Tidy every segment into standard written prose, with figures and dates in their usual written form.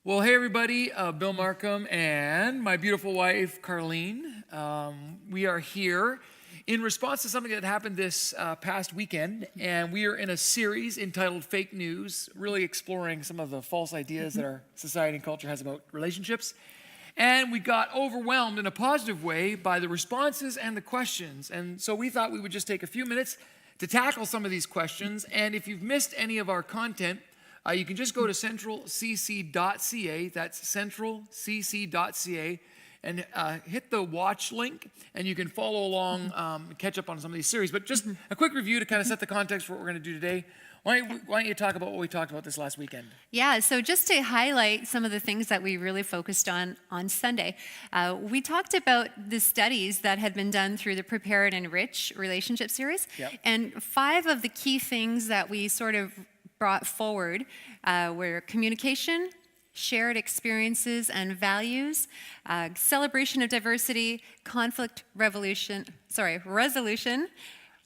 Well, hey everybody, Bill Markham and my beautiful wife, Karlene. We are here in response to something that happened this past weekend, and we are in a series entitled Fake News, really exploring some of the false ideas that our society and culture has about relationships. And we got overwhelmed in a positive way by the responses and the questions. And so we thought we would just take a few minutes to tackle some of these questions. And if you've missed any of our content, you can just go to centralcc.ca, that's centralcc.ca, and hit the watch link, and you can follow along and catch up on some of these series. But just a quick review to kind of set the context for what we're going to do today. Why don't you talk about what we talked about this last weekend? Yeah, so just to highlight some of the things that we really focused on Sunday, we talked about the studies that had been done through the Prepare and Enrich relationship series. Yep. And 5 of the key things that we sort of brought forward were communication, shared experiences and values, celebration of diversity, conflict resolution.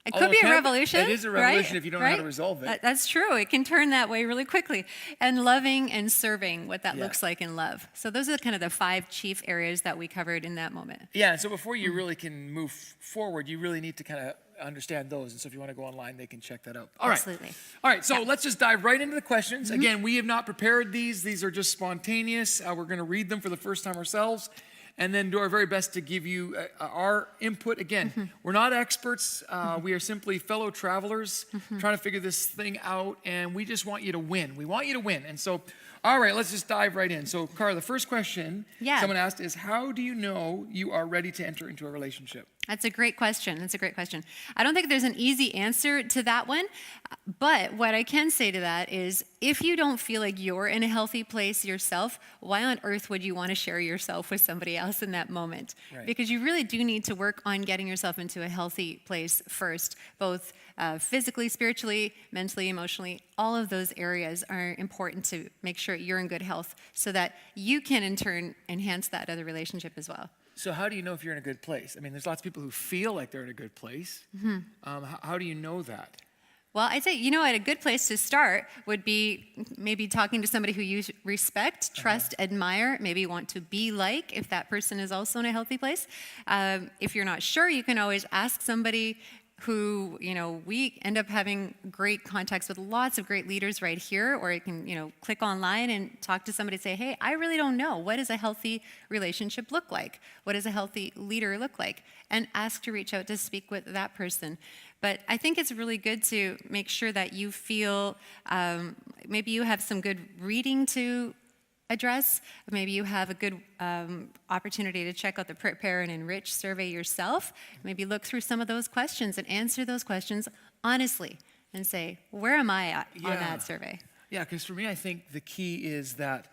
It could be a revolution. It is a revolution right? if you don't know how to resolve it. That's true. It can turn that way really quickly. And loving and serving, what that looks like in love. So those are kind of the 5 chief areas that we covered in that moment. Yeah, so before you really can move forward, you really need to kind of understand those. And so if you want to go online, they can check that out. Absolutely. All right, so let's just dive right into the questions. Again, we have not prepared these. These are just spontaneous. We're going to read them for the first time ourselves and then do our very best to give you our input. Again, we're not experts. We are simply fellow travelers trying to figure this thing out, and we just want you to win. We want you to win. And so, all right, let's just dive right in. So, Cara, the first question someone asked is, how do you know you are ready to enter into a relationship? That's a great question. I don't think there's an easy answer to that one, but what I can say to that is if you don't feel like you're in a healthy place yourself, why on earth would you want to share yourself with somebody else in that moment? Right. Because you really do need to work on getting yourself into a healthy place first, both physically, spiritually, mentally, emotionally. All of those areas are important to make sure you're in good health so that you can in turn enhance that other relationship as well. So how do you know if you're in a good place? I mean, there's lots of people who feel like they're in a good place. How do you know that? Well, I'd say, a good place to start would be maybe talking to somebody who you respect, trust, admire, maybe want to be like, if that person is also in a healthy place. If you're not sure, you can always ask somebody who, we end up having great contacts with lots of great leaders right here, or you can, click online and talk to somebody and say, hey, I really don't know. What does a healthy relationship look like? What does a healthy leader look like? And ask to reach out to speak with that person. But I think it's really good to make sure that you feel, maybe you have some good reading to address. Maybe you have a good opportunity to check out the Prepare and Enrich survey yourself. Maybe look through some of those questions and answer those questions honestly and say, where am I at on that survey? Yeah, because for me, I think the key is that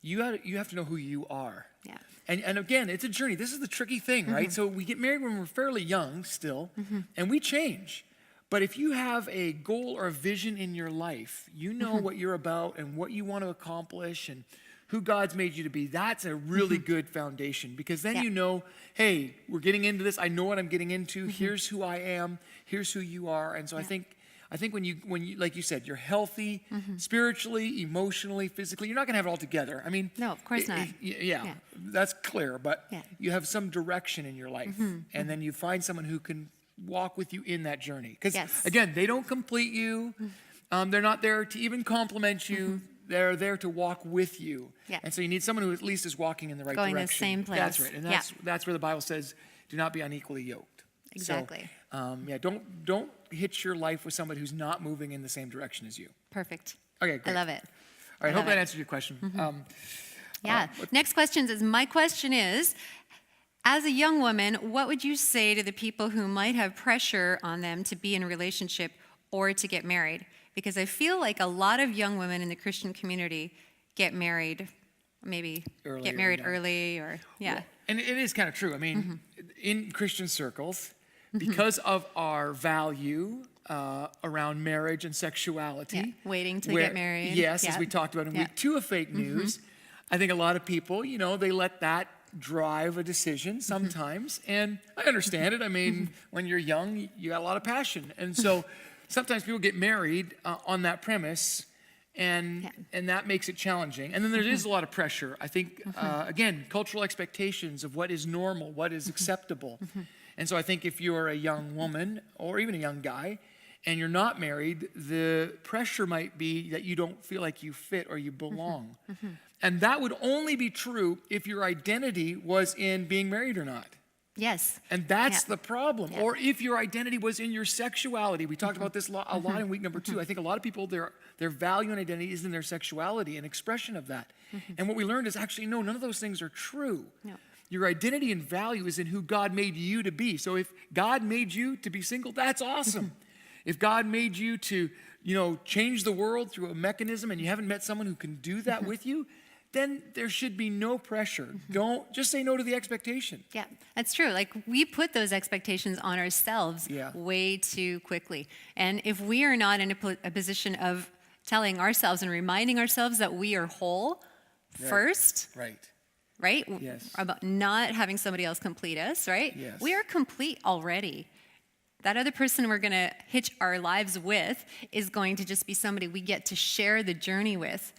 you have to know who you are. Yeah. And again, it's a journey. This is the tricky thing, right? So we get married when we're fairly young still, and we change. But if you have a goal or a vision in your life, you know what you're about and what you want to accomplish and who God's made you to be, that's a really good foundation, because then you know, hey, we're getting into this. I know what I'm getting into. Here's who I am. Here's who you are. And so I think when you, like you said, you're healthy, spiritually, emotionally, physically, you're not going to have it all together. I mean, no, of course not. That's clear. But you have some direction in your life, and then you find someone who can walk with you in that journey. Because again, they don't complete you. They're not there to even compliment you. They're there to walk with you. Yeah. And so you need someone who at least is walking in the right direction. Going the same place. That's right. And that's where the Bible says, do not be unequally yoked. Exactly. So, don't hitch your life with somebody who's not moving in the same direction as you. Perfect. Okay, great. I love it. All right, hope that answered your question. Next question is, my question is, as a young woman, what would you say to the people who might have pressure on them to be in a relationship or to get married? Because I feel like a lot of young women in the Christian community get married, maybe early or. Well, and it is kind of true. I mean, in Christian circles, because of our value around marriage and sexuality. Waiting to get married. Yes, as we talked about in week 2 of Fake News, I think a lot of people, they let that drive a decision sometimes. And I understand it. I mean, when you're young, you got a lot of passion. And so sometimes people get married on that premise, and that makes it challenging. And then there is a lot of pressure. I think, again, cultural expectations of what is normal, what is acceptable. And so I think if you're a young woman or even a young guy and you're not married, the pressure might be that you don't feel like you fit or you belong. And that would only be true if your identity was in being married or not. Yes. And that's the problem. Or if your identity was in your sexuality. We talked about this a lot in week number 2. I think a lot of people, their value and identity is in their sexuality, an expression of that. And what we learned is actually, no, none of those things are true. No. Your identity and value is in who God made you to be. So if God made you to be single, that's awesome. If God made you to, change the world through a mechanism and you haven't met someone who can do that with you, then there should be no pressure. Don't just say no to the expectation. Yeah, that's true. Like we put those expectations on ourselves way too quickly. And if we are not in a position of telling ourselves and reminding ourselves that we are whole first, right? Yes. About not having somebody else complete us, right? Yes. We are complete already. That other person we're going to hitch our lives with is going to just be somebody we get to share the journey with.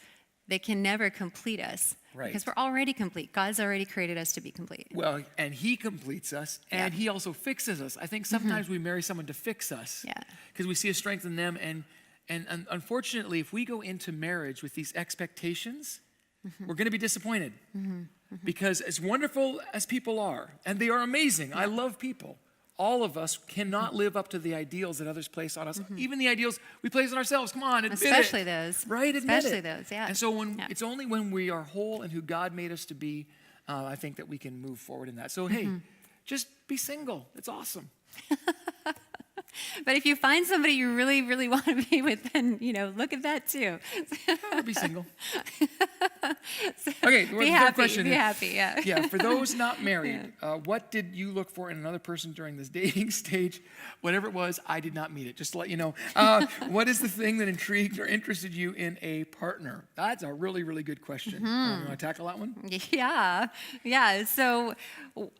They can never complete us because we're already complete. God's already created us to be complete. Well, and he completes us, and he also fixes us. I think sometimes we marry someone to fix us because we see a strength in them. And unfortunately, if we go into marriage with these expectations, we're going to be disappointed because as wonderful as people are, and they are amazing, I love people, all of us cannot live up to the ideals that others place on us, even the ideals we place on ourselves. Come on, admit Especially it. those. Right, admit Especially it. those, yeah. And so it's only when we are whole and who God made us to be, I think that we can move forward in that. So, hey, just be single. It's awesome. But if you find somebody you really, really want to be with, then, look at that too. I'll be single. Okay, be happy, yeah. Yeah, for those not married, what did you look for in another person during this dating stage? Whatever it was, I did not meet it, just to let you know. What is the thing that intrigued or interested you in a partner? That's a really, really good question. You want to tackle that one? Yeah. So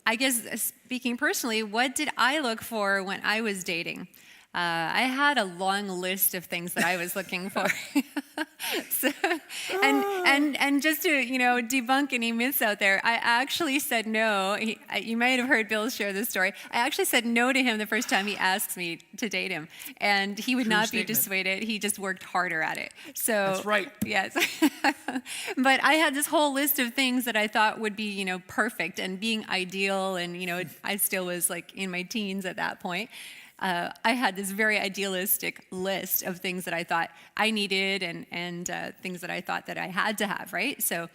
I guess speaking personally, what did I look for when I was dating? I had a long list of things that I was looking for. And just to debunk any myths out there, I actually said no. You might have heard Bill share this story. I actually said no to him the first time he asked me to date him, and he would not be dissuaded. He just worked harder at it. So that's right. Yes. But I had this whole list of things that I thought would be perfect and being ideal, and I still was like in my teens at that point. I had this very idealistic list of things that I thought I needed and things that I thought that I had to have, right? So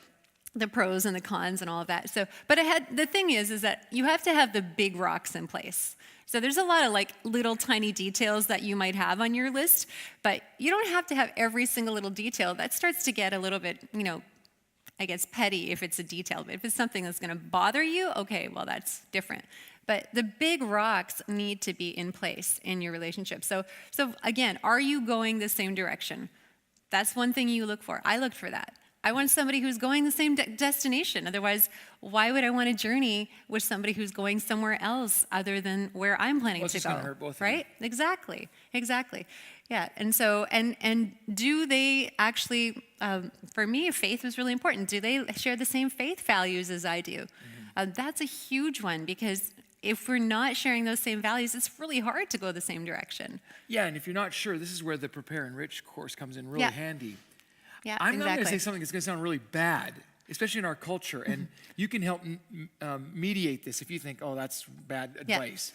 the pros and the cons and all of that. So, but the thing is that you have to have the big rocks in place. So there's a lot of like little tiny details that you might have on your list, but you don't have to have every single little detail. That starts to get a little bit, I guess petty if it's a detail. But if it's something that's going to bother you, okay, well, that's different. But the big rocks need to be in place in your relationship. So again, are you going the same direction? That's one thing you look for. I looked for that. I want somebody who's going the same destination. Otherwise, why would I want to journey with somebody who's going somewhere else other than where I'm planning to go? It's just going to hurt both of you. Right? Exactly. Yeah. And so, and do they actually, for me, faith was really important. Do they share the same faith values as I do? That's a huge one because if we're not sharing those same values, it's really hard to go the same direction. Yeah, and if you're not sure, this is where the Prepare and Rich course comes in really handy. Yeah, I'm not going to say something that's going to sound really bad, especially in our culture, and you can help mediate this if you think, oh, that's bad advice.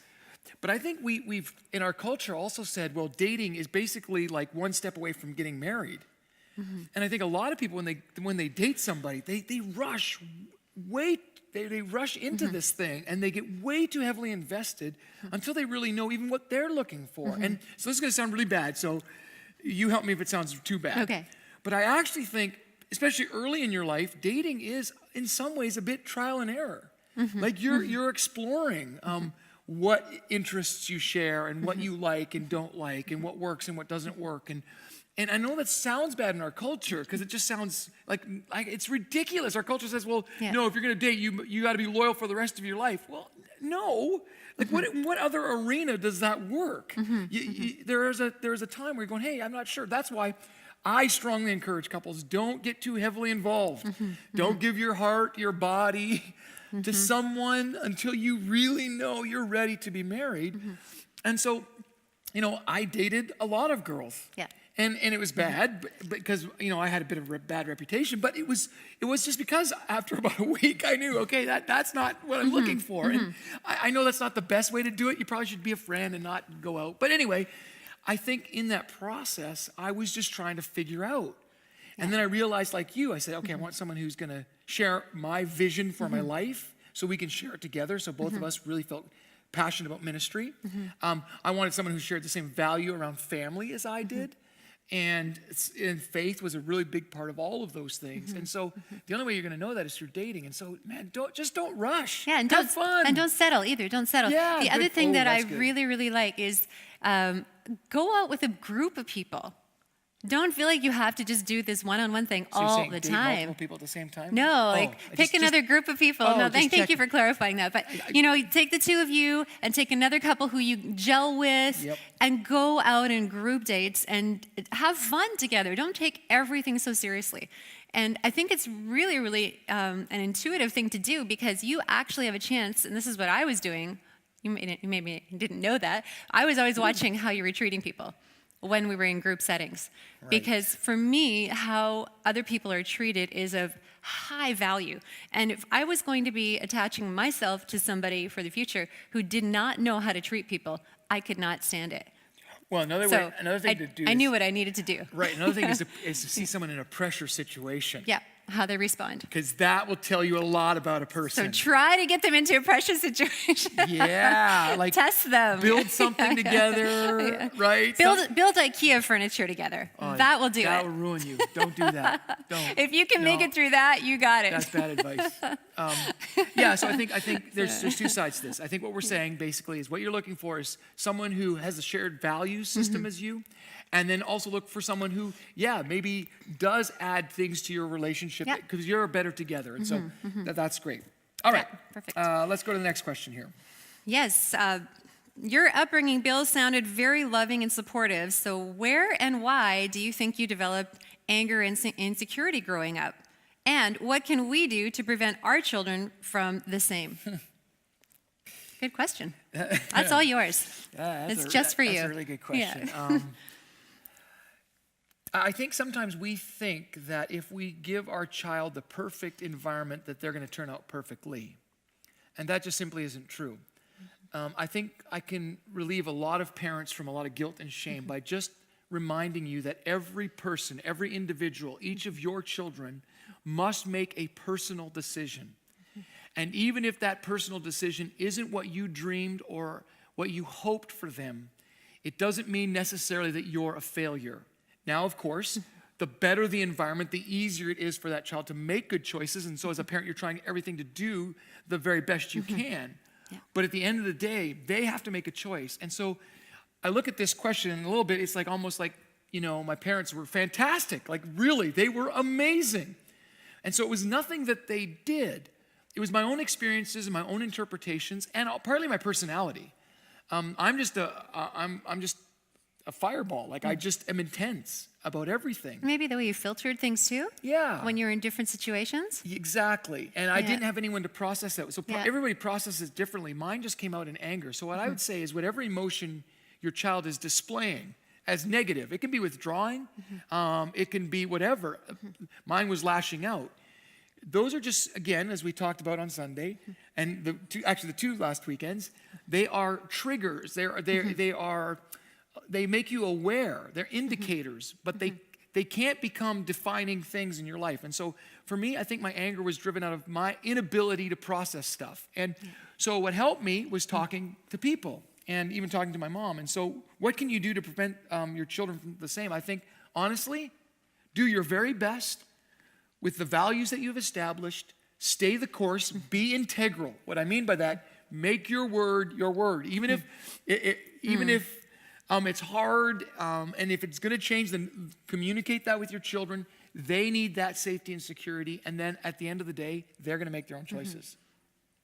But I think we've, in our culture, also said, well, dating is basically like one step away from getting married. And I think a lot of people, when they date somebody, they rush They rush into this thing and they get way too heavily invested until they really know even what they're looking for. And so this is going to sound really bad, so you help me if it sounds too bad. Okay. But I actually think, especially early in your life, dating is in some ways a bit trial and error. Like you're exploring what interests you share and what you like and don't like and what works and what doesn't work. And I know that sounds bad in our culture because it just sounds like it's ridiculous. Our culture says, well, no, if you're going to date, you got to be loyal for the rest of your life. Well, no. Like what other arena does that work? There is a time where you're going, hey, I'm not sure. That's why I strongly encourage couples, don't get too heavily involved. Don't give your heart, your body to someone until you really know you're ready to be married. And so, I dated a lot of girls. Yeah. And it was bad because, I had a bit of a bad reputation, but it was just because after about a week I knew, okay, that's not what I'm looking for. And I know that's not the best way to do it. You probably should be a friend and not go out. But anyway, I think in that process, I was just trying to figure out. And then I realized, like you, I said, okay, I want someone who's going to share my vision for my life so we can share it together. So both of us really felt passionate about ministry. I wanted someone who shared the same value around family as I did. And faith was a really big part of all of those things. And so the only way you're going to know that is through dating. And so, man, don't rush. Yeah, and have fun. And don't settle either. Don't settle. Yeah, the other good. thing that I That's good. really, really like is go out with a group of people. Don't feel like you have to just do this one-on-one thing So you're all saying the date time. multiple people at the same time? No, pick another group of people. No, just thank you checking. for clarifying that. But, take the two of you and take another couple who you gel with and go out and group dates and have fun together. Don't take everything so seriously. And I think it's really, really an intuitive thing to do because you actually have a chance, and this is what I was doing. You maybe didn't know that. I was always watching how you were treating people when we were in group settings. Right. Because for me, how other people are treated is of high value. And if I was going to be attaching myself to somebody for the future who did not know how to treat people, I could not stand it. Well, another thing to do I knew what I needed to do. Right, another thing is to see someone in a pressure situation. Yeah, how they respond. Because that will tell you a lot about a person. So try to get them into a pressure situation. Yeah, like test them. Build something together, right? Build IKEA furniture together. That will do it. That will ruin you. Don't do that. Don't. If you can make it through that, you got it. That's bad advice. Yeah, so I think there's two sides to this. I think what we're saying basically is what you're looking for is someone who has a shared value system as you, and then also look for someone who, maybe does add things to your relationship because you're better together. And so that's great. All right. Perfect. Let's go to the next question here. Yes. Your upbringing, Bill, sounded very loving and supportive. So where and why do you think you developed anger and insecurity growing up? And what can we do to prevent our children from the same? Good question. That's all yours. It's just for you. That's a really good question. Yeah. I think sometimes we think that if we give our child the perfect environment that they're going to turn out perfectly. And that just simply isn't true. I think I can relieve a lot of parents from a lot of guilt and shame by just reminding you that every person, every individual, each of your children must make a personal decision. And even if that personal decision isn't what you dreamed or what you hoped for them, it doesn't mean necessarily that you're a failure. Now, of course, the better the environment, the easier it is for that child to make good choices. And so as a parent, you're trying everything to do the very best you can. Yeah. But at the end of the day, they have to make a choice. And so I look at this question and a little bit, it's like almost like, my parents were fantastic. Like really, they were amazing. And so it was nothing that they did. It was my own experiences and my own interpretations and partly my personality. I'm just a fireball. Like I just am intense about everything. Maybe the way you filtered things too? Yeah. When you're in different situations? Exactly. And I didn't have anyone to process that. So everybody processes differently. Mine just came out in anger. So what I would say is whatever emotion your child is displaying as negative, it can be withdrawing, it can be whatever. Mine was lashing out. Those are just, again, as we talked about on Sunday, and the two last weekends, they are triggers. They make you aware. They're indicators, but they can't become defining things in your life. And so for me, I think my anger was driven out of my inability to process stuff. And so what helped me was talking to people and even talking to my mom. And so what can you do to prevent your children from the same? I think, honestly, do your very best with the values that you've established, stay the course, be integral. What I mean by that, make your word your word. Even if it's hard, and if it's going to change, then communicate that with your children. They need that safety and security, and then at the end of the day, they're going to make their own choices,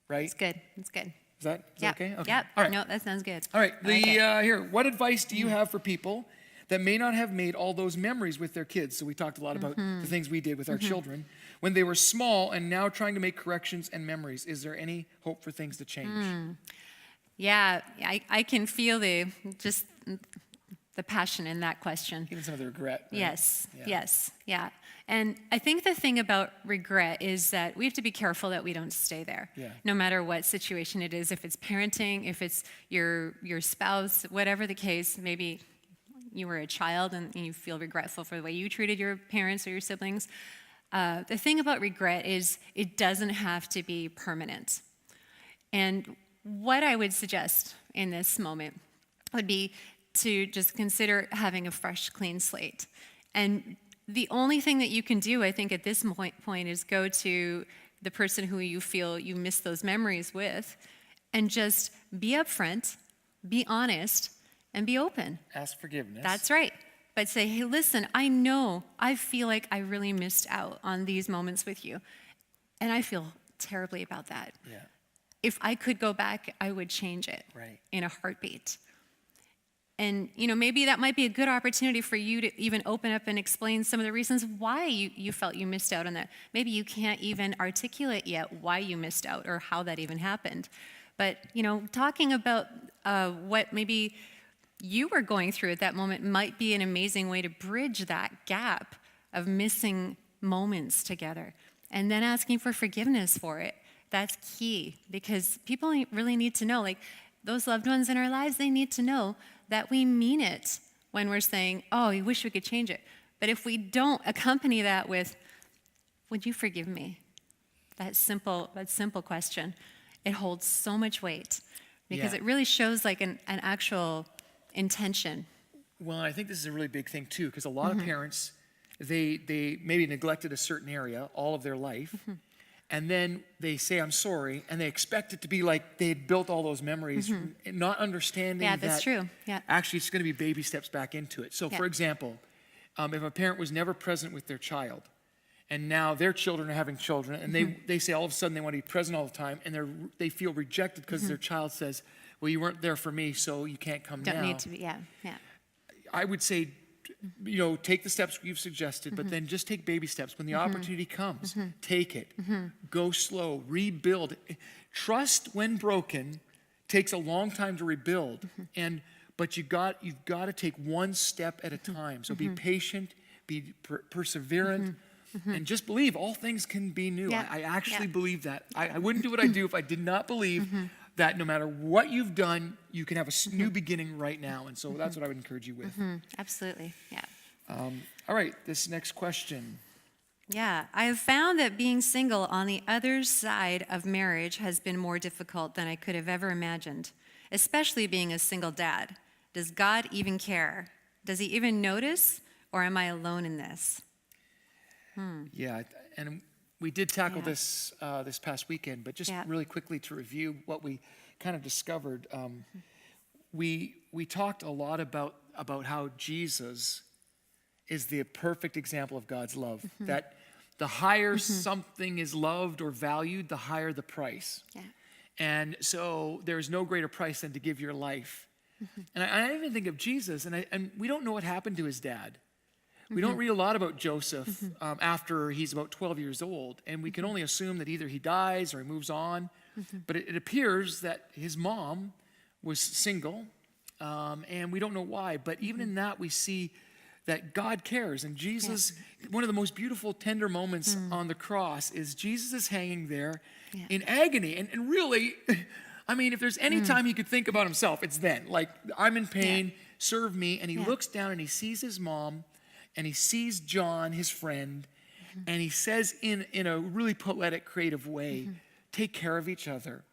right? It's good. It's good. Is that okay? Okay. Yep. All right. No, that sounds good. All right. Here, what advice do you have for people that may not have made all those memories with their kids. So we talked a lot about the things we did with our children when they were small and now trying to make corrections and memories. Is there any hope for things to change? Yeah, I can feel the passion in that question. Even some of the regret. Right? Yes, Yeah. yes, yeah. And I think the thing about regret is that we have to be careful that we don't stay there. Yeah. No matter what situation it is, if it's parenting, if it's your spouse, whatever the case, maybe you were a child and you feel regretful for the way you treated your parents or your siblings. The thing about regret is it doesn't have to be permanent. And what I would suggest in this moment would be to just consider having a fresh, clean slate. And the only thing that you can do, I think, at this point is go to the person who you feel you miss those memories with and just be upfront, be honest, and be open. Ask forgiveness. That's right. But say, hey, listen, I know I feel like I really missed out on these moments with you. And I feel terribly about that. Yeah. If I could go back, I would change it Right. in a heartbeat. And, maybe that might be a good opportunity for you to even open up and explain some of the reasons why you felt you missed out on that. Maybe you can't even articulate yet why you missed out or how that even happened. But, talking about what maybe you were going through at that moment might be an amazing way to bridge that gap of missing moments together. And then asking for forgiveness for it. That's key because people really need to know, like those loved ones in our lives, they need to know that we mean it when we're saying, oh, we wish we could change it. But if we don't accompany that with, would you forgive me? That simple question, it holds so much weight because Yeah. it really shows like an actual intention. Well, I think this is a really big thing too, because a lot of parents, they maybe neglected a certain area all of their life, and then they say, I'm sorry, and they expect it to be like they had built all those memories, not understanding Yeah, that's that true. Yeah. actually it's going to be baby steps back into it. So Yeah. for example, if a parent was never present with their child, and now their children are having children, and they say all of a sudden they want to be present all the time, and they feel rejected because their child says, well, you weren't there for me, so you can't come now. Don't need to be, yeah. I would say, take the steps you've suggested, but then just take baby steps. When the opportunity comes, take it. Go slow, rebuild. Trust when broken takes a long time to rebuild, but you've got to take one step at a time. So be patient, be perseverant, and just believe all things can be new. Yeah. I actually Yeah. believe that. I wouldn't do what I do if I did not believe that no matter what you've done, you can have a new beginning right now. And so that's what I would encourage you with. Absolutely, yeah. All right, this next question. Yeah, I have found that being single on the other side of marriage has been more difficult than I could have ever imagined, especially being a single dad. Does God even care? Does he even notice, or am I alone in this? Yeah, and we did tackle Yeah. this this past weekend, but just Yeah. really quickly to review what we kind of discovered, we talked a lot about how Jesus is the perfect example of God's love. That the higher something is loved or valued, the higher the price. Yeah. And so there's no greater price than to give your life. And I even think of Jesus, and we don't know what happened to his dad. We don't read a lot about Joseph after he's about 12 years old, and we can only assume that either he dies or he moves on. But it appears that his mom was single, and we don't know why. But even in that, we see that God cares. And Jesus, one of the most beautiful, tender moments on the cross is Jesus is hanging there in agony. And really, I mean, if there's any time he could think about himself, it's then. Like, I'm in pain, serve me. And he looks down and he sees his mom, and he sees John, his friend, and he says in a really poetic, creative way, take care of each other.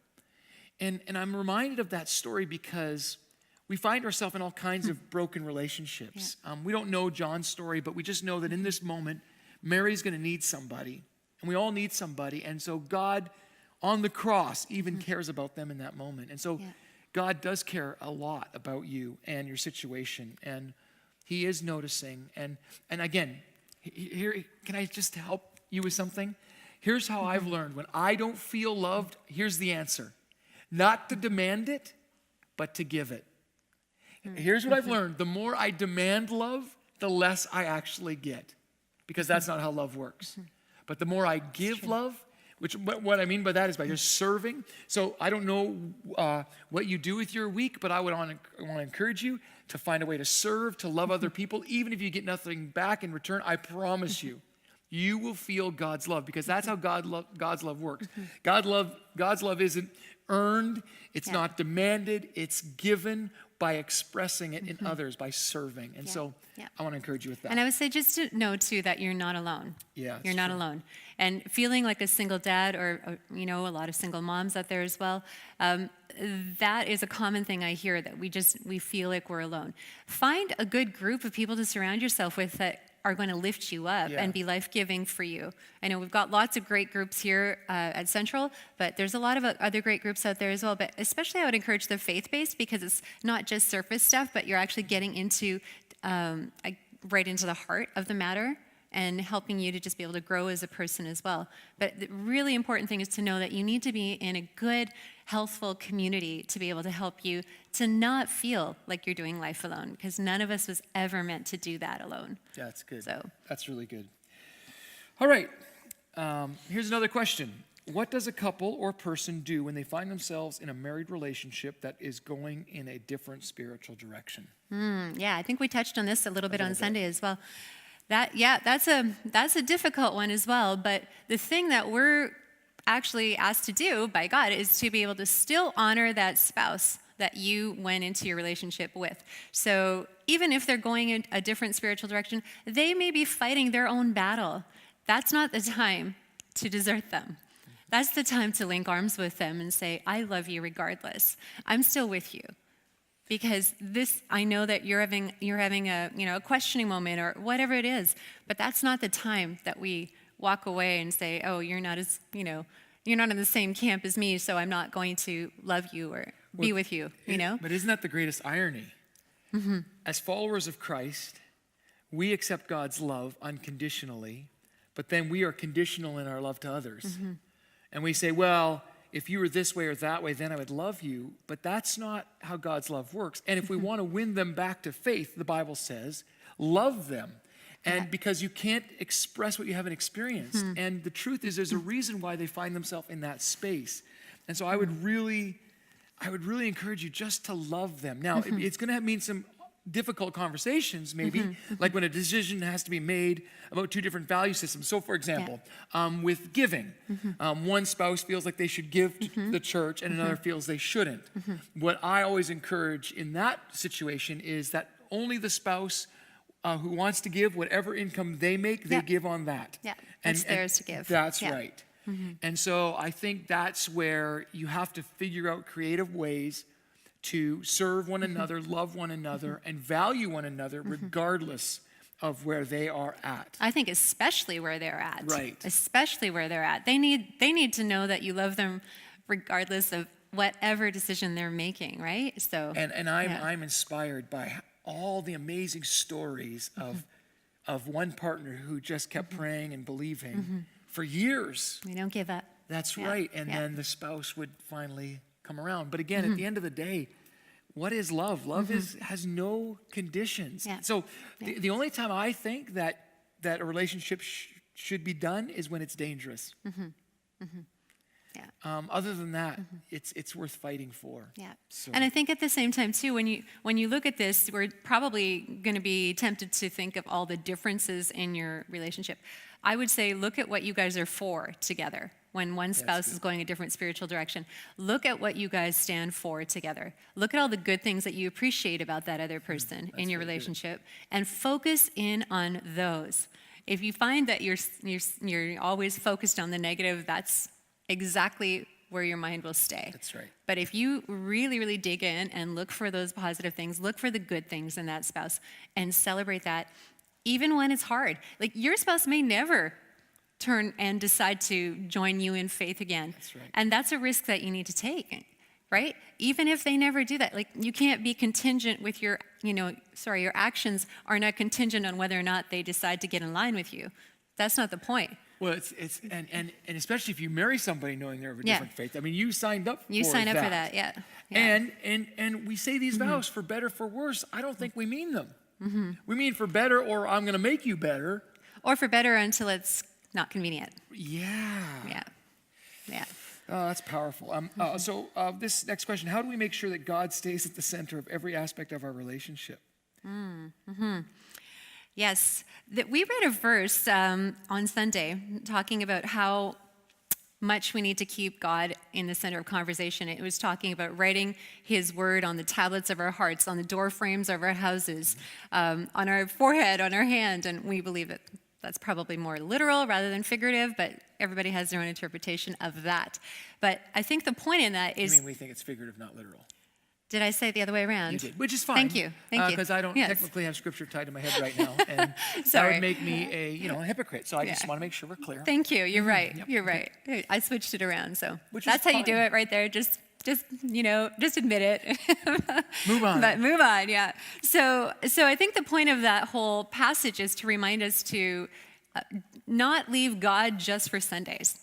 And I'm reminded of that story because we find ourselves in all kinds of broken relationships. We don't know John's story, but we just know that in this moment, Mary's going to need somebody. And we all need somebody. And so God, on the cross, even cares about them in that moment. And so God does care a lot about you and your situation. And he is noticing. And again, here, can I just help you with something? Here's how I've learned. When I don't feel loved, here's the answer. Not to demand it, but to give it. Here's what I've learned. The more I demand love, the less I actually get, because that's not how love works. But the more I give love, what I mean by that is by just serving. So I don't know what you do with your week, but I want to encourage you to find a way to serve, to love other people, even if you get nothing back in return. I promise you, you will feel God's love, because that's how God's love works. God's love isn't earned, it's not demanded, it's given by expressing it in others, by serving. And so I want to encourage you with that. And I would say just to know, too, that you're not alone. Yeah, you're not alone. And feeling like a single dad, or a lot of single moms out there as well, that is a common thing I hear, that we feel like we're alone. Find a good group of people to surround yourself with that are going to lift you up and be life-giving for you. I know we've got lots of great groups here at Central, but there's a lot of other great groups out there as well. But especially I would encourage the faith-based, because it's not just surface stuff, but you're actually getting into right into the heart of the matter, and helping you to just be able to grow as a person as well. But the really important thing is to know that you need to be in a good, healthful community to be able to help you to not feel like you're doing life alone, because none of us was ever meant to do that alone. Yeah, that's good. So that's really good. All right. Here's another question. What does a couple or person do when they find themselves in a married relationship that is going in a different spiritual direction? Yeah, I think we touched on this a little bit on Sunday as well. That's a difficult one as well. But the thing that we're actually asked to do by God is to be able to still honor that spouse that you went into your relationship with. So even if they're going in a different spiritual direction, they may be fighting their own battle. That's not the time to desert them. That's the time to link arms with them and say, I love you regardless. I'm still with you. Because I know that you're having a questioning moment or whatever it is, but that's not the time that we walk away and say, oh, you're not in the same camp as me, so I'm not going to love you or be with you, But isn't that the greatest irony? As followers of Christ, we accept God's love unconditionally, but then we are conditional in our love to others. And we say, well, if you were this way or that way, then I would love you. But that's not how God's love works. And if we want to win them back to faith, the Bible says, love them. And because you can't express what you haven't experienced. And the truth is, there's a reason why they find themselves in that space. And so I would really encourage you just to love them. Now, it's going to mean some difficult conversations, maybe, like when a decision has to be made about two different value systems. So, for example, with giving, one spouse feels like they should give to the church and another feels they shouldn't. What I always encourage in that situation is that only the spouse who wants to give whatever income they make, they give on that. Yeah, it's theirs to give. That's right. And so I think that's where you have to figure out creative ways to serve one another, love one another, and value one another regardless of where they are at. I think especially where they're at. Right. Especially where they're at. They need to know that you love them regardless of whatever decision they're making, right? So And I'm inspired by all the amazing stories of one partner who just kept praying and believing for years. We don't give up. That's right. And then the spouse would finally come around. But again, at the end of the day, what is love? Love has no conditions. Yeah. So the only time I think that a relationship should be done is when it's dangerous. Yeah. Other than that, it's worth fighting for. Yeah. So. And I think at the same time too, when you look at this, we're probably going to be tempted to think of all the differences in your relationship. I would say look at what you guys are for together. When one spouse is going a different spiritual direction, look at what you guys stand for together. Look at all the good things that you appreciate about that other person in your relationship, and focus in on those. If you find that you're always focused on the negative, that's exactly where your mind will stay. That's right. But if you really, really dig in and look for those positive things, look for the good things in that spouse, and celebrate that, even when it's hard. Like your spouse may never turn and decide to join you in faith again. That's right. And that's a risk that you need to take, right? Even if they never do that, like you can't be contingent with your actions are not contingent on whether or not they decide to get in line with you. That's not the point. Well, and especially if you marry somebody knowing they're of a Yeah. different faith. I mean, you signed up You for sign up that. for that, yeah. Yeah. And we say these vows for better, for worse. I don't think we mean them. We mean for better, or I'm going to make you better. Or for better until it's not convenient. Yeah. Yeah. Yeah. Oh, that's powerful. So this next question, how do we make sure that God stays at the center of every aspect of our relationship? Yes. We read a verse on Sunday talking about how much we need to keep God in the center of conversation. It was talking about writing his word on the tablets of our hearts, on the door frames of our houses, on our forehead, on our hand. And we believe that that's probably more literal rather than figurative, but everybody has their own interpretation of that. But I think the point in that I is, mean, we think it's figurative, not literal. did I say it the other way around? You did, which is fine. Thank you. Thank you. Because I don't Yes. technically have scripture tied to my head right now, and that Sorry. would make me a hypocrite. So I just Yeah. want to make sure we're clear. Thank you. You're right. Yep. You're right. I switched it around. So Which is that's how you do fine. it right there. Just admit it. Move on. But move on, yeah. So I think the point of that whole passage is to remind us to not leave God just for Sundays.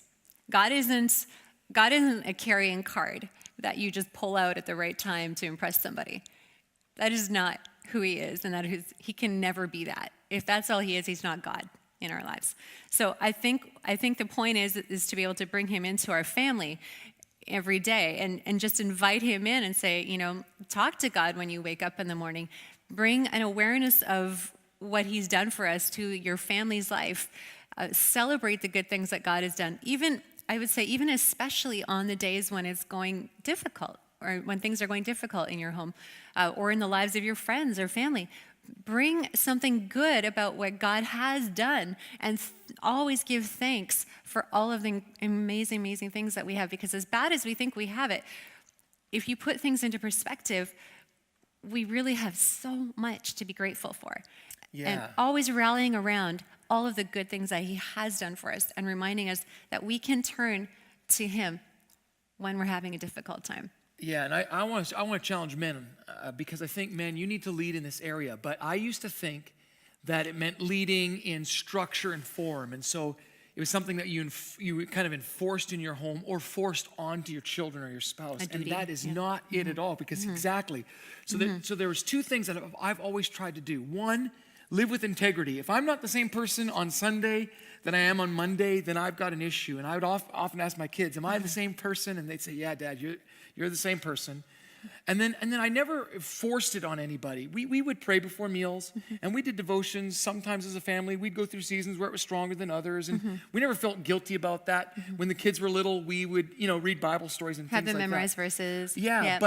God isn't a carrying card that you just pull out at the right time to impress somebody. That is not who he is, and he can never be that. If that's all he is, he's not God in our lives. So I think the point is to be able to bring him into our family every day and just invite him in and say, talk to God when you wake up in the morning. Bring an awareness of what he's done for us to your family's life. Celebrate the good things that God has done. I would say even especially on the days when it's going difficult or when things are going difficult in your home or in the lives of your friends or family. Bring something good about what God has done and always give thanks for all of the amazing, amazing things that we have, because as bad as we think we have it, if you put things into perspective, we really have so much to be grateful for. Yeah. And always rallying around all of the good things that he has done for us and reminding us that we can turn to him when we're having a difficult time. Yeah, and I want to challenge men because I think, men, you need to lead in this area. But I used to think that it meant leading in structure and form. And so it was something that you kind of enforced in your home or forced onto your children or your spouse. And that is not it at all, because exactly. So, so there was two things that I've always tried to do. One, live with integrity. If I'm not the same person on Sunday that I am on Monday, then I've got an issue. And I would often ask my kids, am I the same person? And they'd say, yeah, Dad, you're the same person. And then I never forced it on anybody. We would pray before meals, and we did devotions. Sometimes as a family, we'd go through seasons where it was stronger than others, and we never felt guilty about that. When the kids were little, we would, read Bible stories and Have things them like memorize that. verses. Yeah,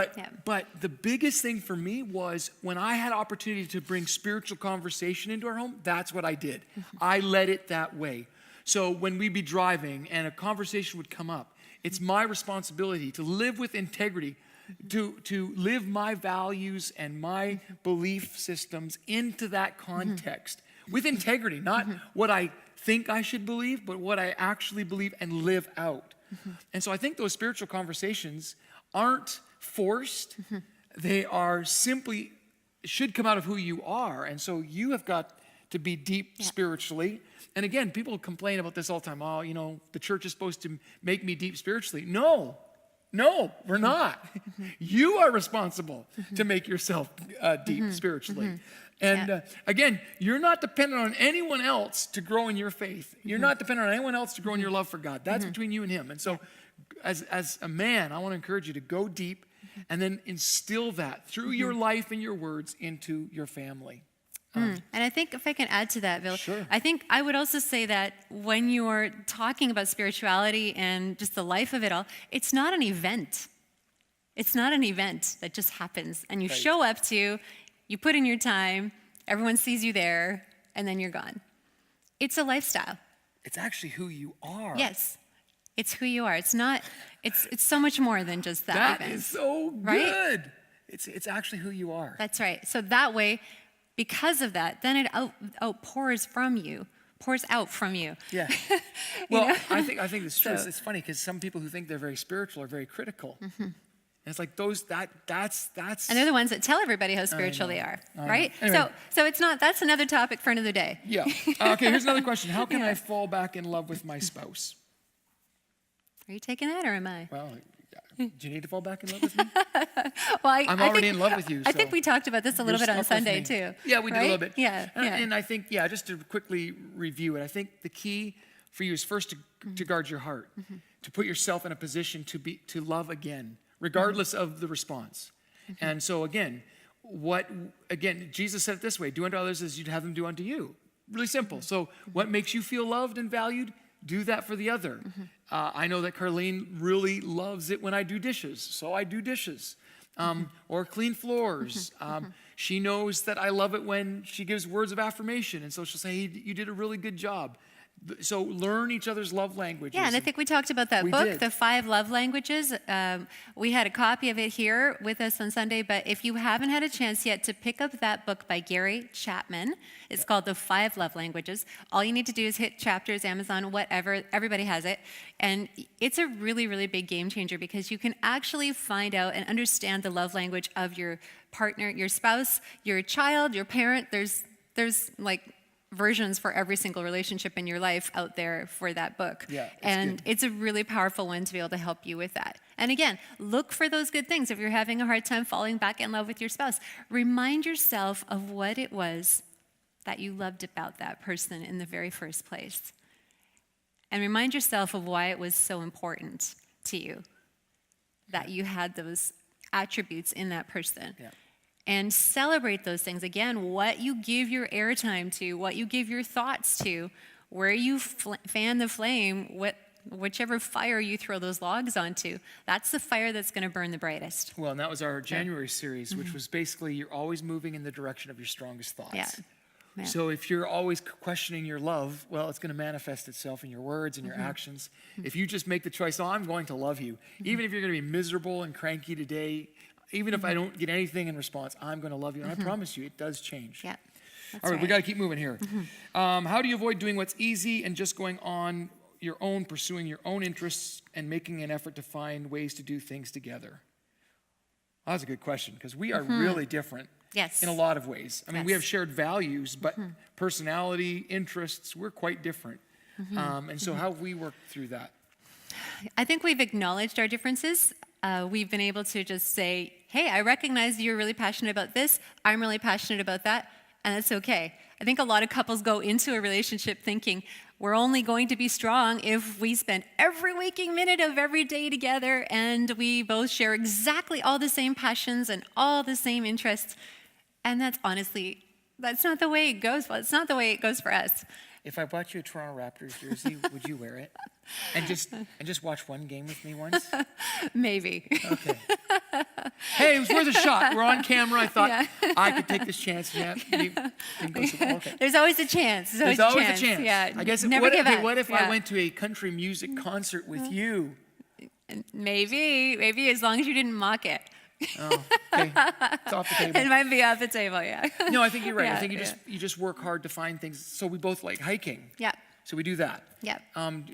but the biggest thing for me was when I had opportunity to bring spiritual conversation into our home, that's what I did. I led it that way. So when we'd be driving and a conversation would come up, it's my responsibility to live with integrity, to live my values and my belief systems into that context with integrity, not what I think I should believe, but what I actually believe and live out. And so I think those spiritual conversations aren't forced. They are simply, should come out of who you are. And so you have got to be deep spiritually. And again, people complain about this all the time. Oh, the church is supposed to make me deep spiritually. No, we're not. You are responsible to make yourself deep spiritually. And again, you're not dependent on anyone else to grow in your faith. You're not dependent on anyone else to grow in your love for God. That's between you and him. And so as a man, I want to encourage you to go deep and then instill that through your life and your words into your family. And I think if I can add to that, Bill, Sure. I think I would also say that when you're talking about spirituality and just the life of it all, it's not an event. It's not an event that just happens and you Right. show up to, you put in your time, everyone sees you there, and then you're gone. It's a lifestyle. It's actually who you are. Yes, it's who you are. It's not. It's so much more than just that That event. is so Right? good. It's actually who you are. That's right. So that way, because of that, then it pours out from you. Yeah. Well, know? I think it's true. So- It's funny because some people who think they're very spiritual are very critical. And it's like that's And they're the ones that tell everybody how spiritual they are, right? Anyway. So it's not, that's another topic for another day. Yeah. Okay, here's another question. How can I fall back in love with my spouse? Are you taking that or am I? Well, do you need to fall back in love with me? Well, I'm already in love with you. I think so we talked about this a little you're bit on stuck with Sunday me. too. Yeah, we did a little right? bit. Yeah, And I think, just to quickly review it, I think the key for you is first to guard your heart, to put yourself in a position to love again, regardless of the response. And so again, Jesus said it this way: do unto others as you'd have them do unto you. Really simple. So what makes you feel loved and valued? Do that for the other. I know that Karlene really loves it when I do dishes, so I do dishes. Or clean floors. She knows that I love it when she gives words of affirmation, and so she'll say, hey, you did a really good job. So learn each other's love languages. Yeah, and I think we talked about that We book, did. The 5 Love Languages. We had a copy of it here with us on Sunday, but if you haven't had a chance yet to pick up that book by Gary Chapman, it's called The 5 Love Languages. All you need to do is hit Chapters, Amazon, whatever. Everybody has it. And it's a really, really big game changer because you can actually find out and understand the love language of your partner, your spouse, your child, your parent. There's like versions for every single relationship in your life out there for that book. Yeah, and good. it's a really powerful one to be able to help you with that. And again, look for those good things. If you're having a hard time falling back in love with your spouse, remind yourself of what it was that you loved about that person in the very first place. And remind yourself of why it was so important to you that you had those attributes in that person. Yeah. And celebrate those things. Again, what you give your airtime to, what you give your thoughts to, where you fan the flame, whichever fire you throw those logs onto, that's the fire that's going to burn the brightest. Well, and that was our January series, which was basically you're always moving in the direction of your strongest thoughts. Yeah. Yeah. So if you're always questioning your love, well, it's going to manifest itself in your words and your actions. If you just make the choice, oh, I'm going to love you, even if you're going to be miserable and cranky today, even if I don't get anything in response, I'm going to love you. And I promise you, it does change. Yeah. That's All right, we right. got to keep moving here. How do you avoid doing what's easy and just going on your own, pursuing your own interests and making an effort to find ways to do things together? Well, that's a good question because we are really different. Yes. In a lot of ways. I mean, we Yes. have shared values, but personality, interests, we're quite different. And so how have we worked through that? I think we've acknowledged our differences. We've been able to just say, hey, I recognize you're really passionate about this. I'm really passionate about that. And that's okay. I think a lot of couples go into a relationship thinking, we're only going to be strong if we spend every waking minute of every day together and we both share exactly all the same passions and all the same interests. And that's not the way it goes. Well, it's not the way it goes for us. If I bought you a Toronto Raptors jersey, would you wear it? And just watch one game with me once? Maybe. Okay. Hey, it was worth a shot. We're on camera. I thought Yeah. I could take this chance. Yeah. Okay. There's always a chance. There's always a chance. Yeah. I guess never give up. what if Yeah. I went to a country music concert with you? Maybe as long as you didn't mock it. Oh, okay. It's off the table. It might be off the table, yeah. No, I think you're right. I Yeah, think you just work hard to find things. So we both like hiking. Yeah. So we do that. Yeah.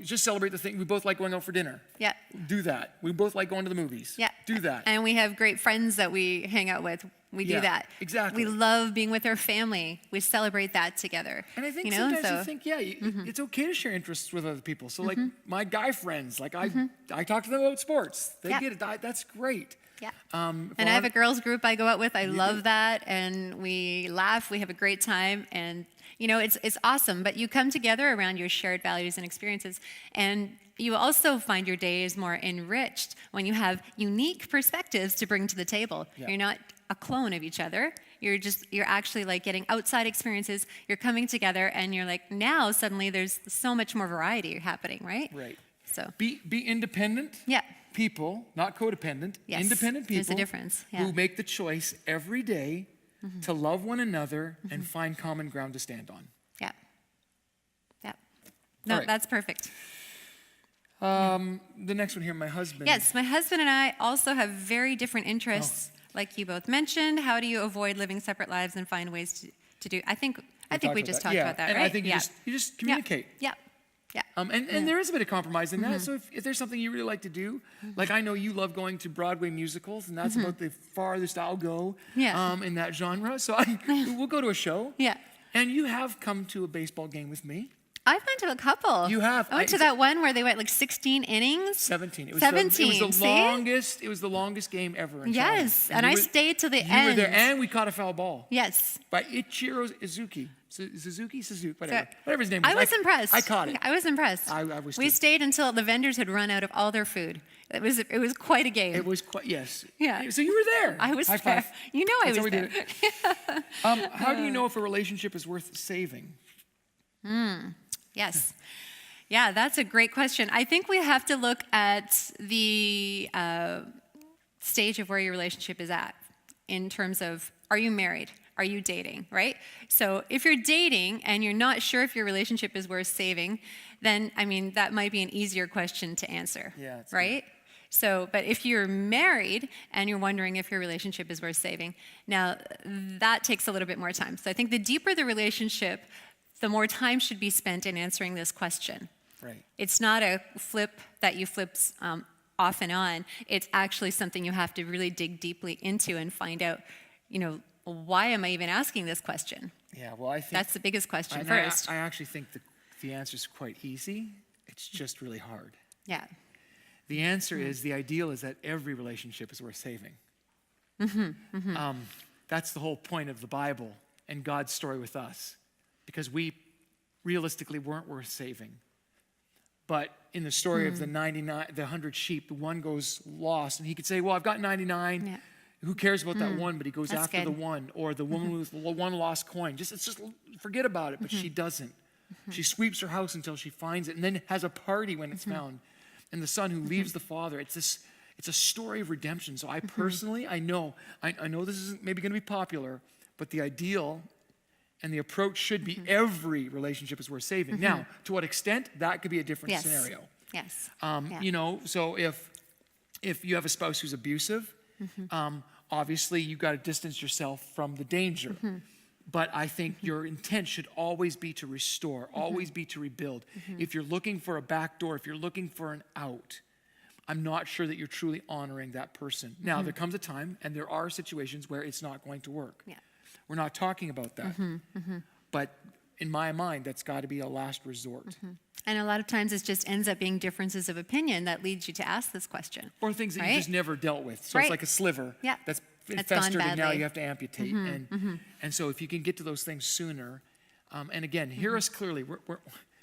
Just celebrate the thing. We both like going out for dinner. Yeah. Do that. We both like going to the movies. Yeah. Do that. And we have great friends that we hang out with. We Yeah, do that. exactly. We love being with our family. We celebrate that together. And I think you know, sometimes you think, it's okay to share interests with other people. So like my guy friends, like I talk to them about sports. They Yeah. get it. That's great. Yeah. If And I have a girls group I go out with. I love that. And we laugh. We have a great time. And, you know, it's awesome. But you come together around your shared values and experiences. And you also find your days more enriched when you have unique perspectives to bring to the table. Yeah. You're not a clone of each other. You're actually like getting outside experiences. You're coming together and you're like, now suddenly there's so much more variety happening, right? Right. So, Be independent. yeah. People, not codependent, Yes, independent people there's a difference, yeah. who make the choice every day to love one another and find common ground to stand on. Yeah. Yeah. No, right. that's perfect. The next one here, my husband. Yes, my husband and I also have very different interests, like you both mentioned. How do you avoid living separate lives and find ways to do? I think we just talked about that, and right? I think you just communicate. Yeah. Yeah. And there is a bit of compromise in that. So if there's something you really like to do, like I know you love going to Broadway musicals, and that's about the farthest I'll go Yeah. in that genre. So we'll go to a show. Yeah. And you have come to a baseball game with me. I've been to a couple. You have. I went to that one where they went like 16 innings. 17. It was 17. It was the longest. It was the longest game ever in China. Yes, and I stayed till the you end. You were there, and we caught a foul ball. Yes. By Ichiro Suzuki, whatever his name was. I was impressed. I caught it. I was impressed. I was we too. stayed until the vendors had run out of all their food. It was quite a game. It was quite, yes. Yeah. So you were there. I was High there. five. You know I That's was how we there. did it. How do you know if a relationship is worth saving? Yes. Yeah, that's a great question. I think we have to look at the stage of where your relationship is at in terms of, are you married? Are you dating, right? So if you're dating and you're not sure if your relationship is worth saving, then, I mean, that might be an easier question to answer, right? Good. So, but if you're married and you're wondering if your relationship is worth saving, now that takes a little bit more time. So I think the deeper the relationship, the more time should be spent in answering this question. Right. It's not a flip that you flip off and on. It's actually something you have to really dig deeply into and find out, why am I even asking this question? Yeah, well, I think that's the biggest question first. I actually think the answer is quite easy. It's just really hard. Yeah. The answer is, the ideal is that every relationship is worth saving. That's the whole point of the Bible and God's story with us, because we realistically weren't worth saving. But in the story of the 100 sheep, the one goes lost, and he could say, well, I've got 99. Yeah. Who cares about that one? But he goes That's after good. the one, or the woman with one lost coin. Just forget about it. But she doesn't. She sweeps her house until she finds it, and then has a party when it's found. And the son who leaves the father. It's a story of redemption. So I personally, I know this isn't maybe going to be popular, but the ideal and the approach should be every relationship is worth saving. Now, to what extent, that could be a different scenario. Yes. So if you have a spouse who's abusive, obviously you've got to distance yourself from the danger. But I think your intent should always be to restore, always be to rebuild. If you're looking for a back door, if you're looking for an out, I'm not sure that you're truly honoring that person. Now, there comes a time, and there are situations where it's not going to work. Yeah. We're not talking about that. But in my mind, that's got to be a last resort. And a lot of times it just ends up being differences of opinion that leads you to ask this question. Or things that you just never dealt with. So it's like a sliver that's festered, and now you have to amputate. And so if you can get to those things sooner, and again, hear us clearly.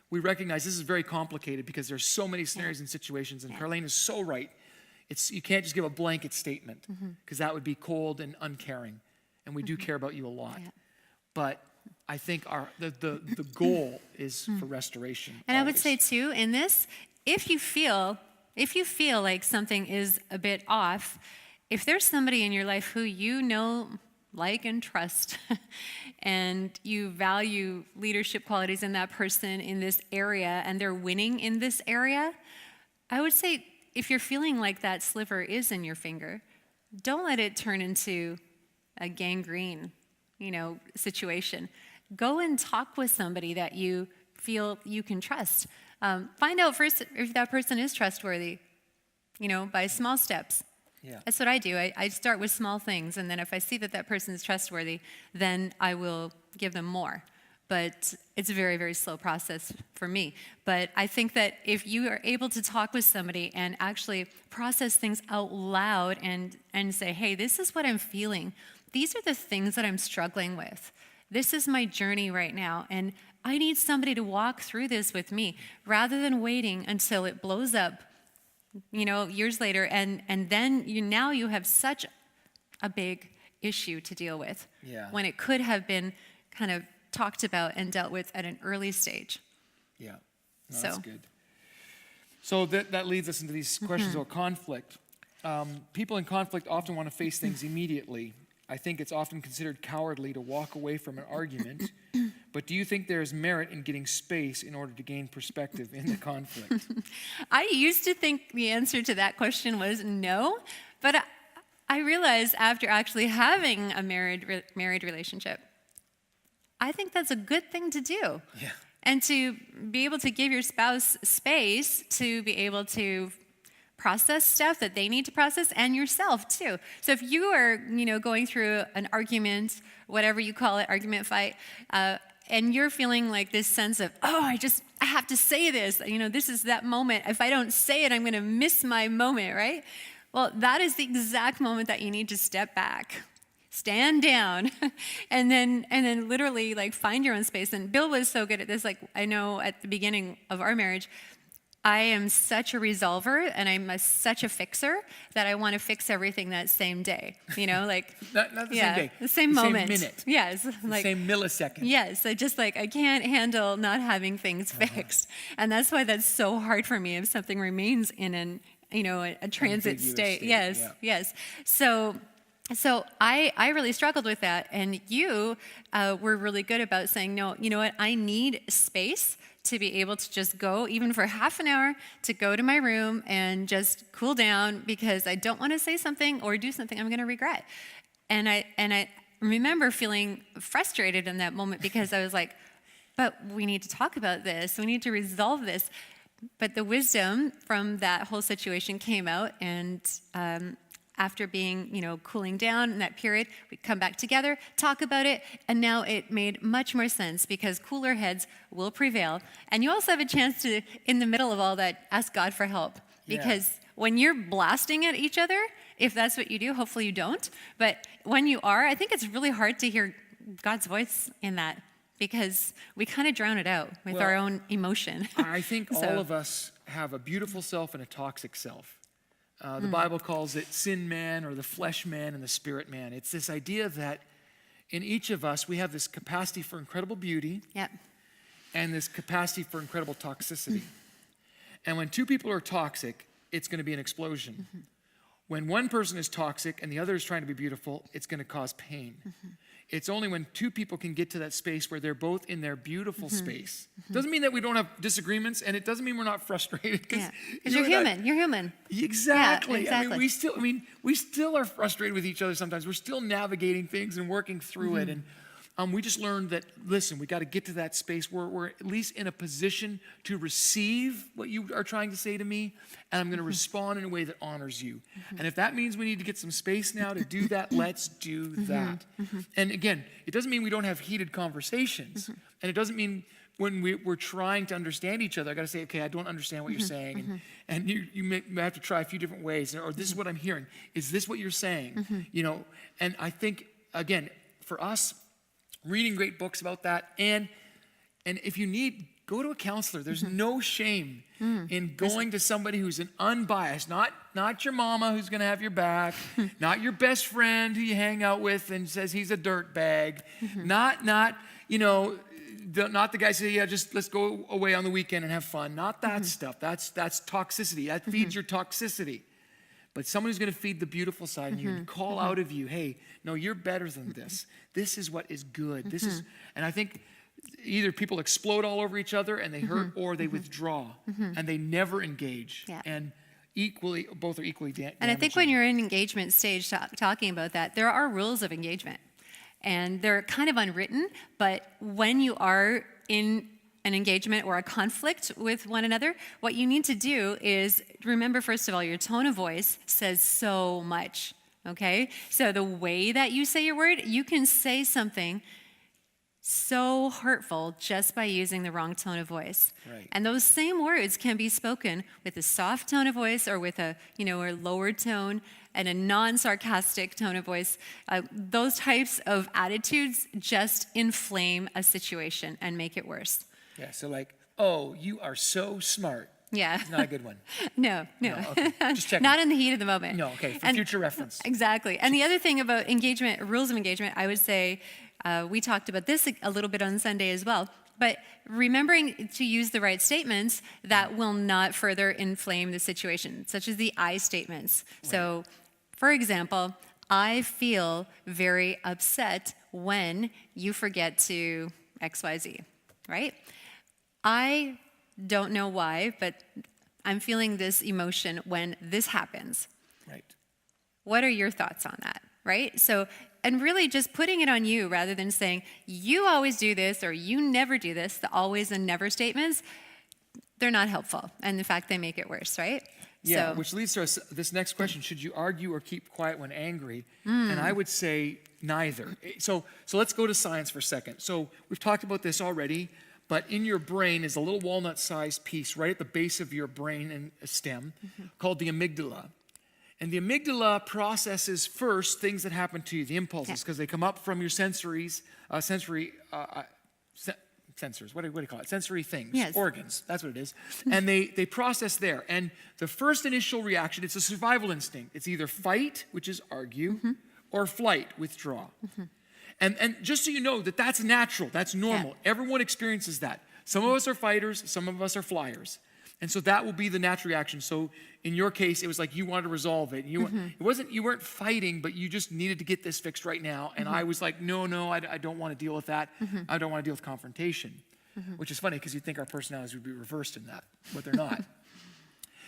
We recognize this is very complicated because there's so many scenarios and situations, and Karlene is so right. You can't just give a blanket statement, because that would be cold and uncaring. And we do care about you a lot. But I think the goal is for restoration. And always. I would say too, in this, if you feel like something is a bit off, if there's somebody in your life who you know, like, and trust, and you value leadership qualities in that person in this area, and they're winning in this area, I would say if you're feeling like that sliver is in your finger, don't let it turn into a gangrene, situation. Go and talk with somebody that you feel you can trust. Find out first if that person is trustworthy, by small steps. Yeah. That's what I do. I start with small things, and then if I see that person is trustworthy, then I will give them more. But it's a very, very slow process for me. But I think that if you are able to talk with somebody and actually process things out loud and say, hey, this is what I'm feeling. These are the things that I'm struggling with. This is my journey right now, and I need somebody to walk through this with me rather than waiting until it blows up, years later, and then you have such a big issue to deal with when it could have been kind of talked about and dealt with at an early stage. Yeah, that's good. So that leads us into these questions about conflict. People in conflict often want to face things immediately. I think it's often considered cowardly to walk away from an argument, but do you think there is merit in getting space in order to gain perspective in the conflict? I used to think the answer to that question was no, but I realized after actually having a married relationship, I think that's a good thing to do. Yeah. and to be able to give your spouse space to be able to process stuff that they need to process, and yourself too. So if you are, going through an argument, whatever you call it, argument, fight, and you're feeling like this sense of, I have to say this, this is that moment. If I don't say it, I'm going to miss my moment, right? Well, that is the exact moment that you need to step back, stand down, and then literally like find your own space. And Bill was so good at this. Like, I know at the beginning of our marriage, I am such a resolver and I'm such a fixer that I want to fix everything that same day, like not the same day, the same moment, same minute, yes, the same millisecond. Yes, I just I can't handle not having things fixed, and that's why that's so hard for me if something remains in a transit state. Yes, yeah. Yes. So I really struggled with that, and you were really good about saying, no, you know what, I need space to be able to just go, even for half an hour, to go to my room and just cool down because I don't want to say something or do something I'm going to regret. And I remember feeling frustrated in that moment because I was like, but we need to talk about this. We need to resolve this. But the wisdom from that whole situation came out, and after being, cooling down in that period, we come back together, talk about it, and now it made much more sense because cooler heads will prevail. And you also have a chance to, in the middle of all that, ask God for help. Because when you're blasting at each other, if that's what you do, hopefully you don't, but when you are, I think it's really hard to hear God's voice in that because we kind of drown it out with our own emotion. I think all of us have a beautiful self and a toxic self. The Bible calls it sin man, or the flesh man, and the spirit man. It's this idea that in each of us, we have this capacity for incredible beauty and this capacity for incredible toxicity. And when two people are toxic, it's going to be an explosion. When one person is toxic and the other is trying to be beautiful, it's going to cause pain. It's only when two people can get to that space where they're both in their beautiful space. Doesn't mean that we don't have disagreements, and it doesn't mean we're not frustrated. Because you're human. You're human. Exactly. Yeah, exactly. We still are frustrated with each other sometimes. We're still navigating things and working through it. And we just learned that, listen, we got to get to that space where we're at least in a position to receive what you are trying to say to me, and I'm going to respond in a way that honors you. And if that means we need to get some space now to do that, let's do that. And again, it doesn't mean we don't have heated conversations. And it doesn't mean when we're trying to understand each other, I got to say, okay, I don't understand what you're saying. And you may have to try a few different ways. Or this is what I'm hearing. Is this what you're saying? And I think, again, for us, reading great books about that, and if you need, go to a counselor. There's no shame in going to somebody who's an unbiased, not your mama who's going to have your back, not your best friend who you hang out with and says he's a dirtbag, not the guy say, just let's go away on the weekend and have fun. Not that stuff. That's toxicity. That feeds your toxicity. But someone who's going to feed the beautiful side in you and call out of you, hey, no, you're better than this. This is what is good. This is, and I think either people explode all over each other and they hurt, or they withdraw and they never engage. And both are equally damaging. And I think when you're in engagement stage talking about that, there are rules of engagement. And they're kind of unwritten, but when you are in an engagement or a conflict with one another, what you need to do is remember, first of all, your tone of voice says so much, okay? So the way that you say your word, you can say something so hurtful just by using the wrong tone of voice. Right. And those same words can be spoken with a soft tone of voice or with a lower tone and a non-sarcastic tone of voice. Those types of attitudes just inflame a situation and make it worse. Yeah, so like, oh, you are so smart. Yeah. It's not a good one. No. Okay. Just checking. Not in the heat of the moment. No, okay, for future reference. Exactly. And the other thing about engagement, rules of engagement, I would say, we talked about this a little bit on Sunday as well, but remembering to use the right statements that will not further inflame the situation, such as the I statements. Right. So, for example, I feel very upset when you forget to XYZ, right? I don't know why, but I'm feeling this emotion when this happens. Right. What are your thoughts on that? right? So, and really just putting it on you rather than saying, you always do this or you never do this, the always and never statements, they're not helpful. And in fact, they make it worse, right? Yeah, So, which leads to this next question. Should you argue or keep quiet when angry? And I would say neither. So let's go to science for a second. So we've talked about this already, but in your brain is a little walnut-sized piece right at the base of your brain and stem called the amygdala. And the amygdala processes first things that happen to you, the impulses, because they come up from your sensors. What do you call it? Sensory things, yes. Organs. That's what it is. And they process there. And the first initial reaction, it's a survival instinct. It's either fight, which is argue, or flight, withdraw. And just so you know that that's natural, that's normal. Yeah. Everyone experiences that. Some of us are fighters, some of us are flyers. And so that will be the natural reaction. So in your case, it was like you wanted to resolve it. You weren't fighting, but you just needed to get this fixed right now. And I was like, no, I don't want to deal with that. I don't want to deal with confrontation, which is funny because you'd think our personalities would be reversed in that, but they're not.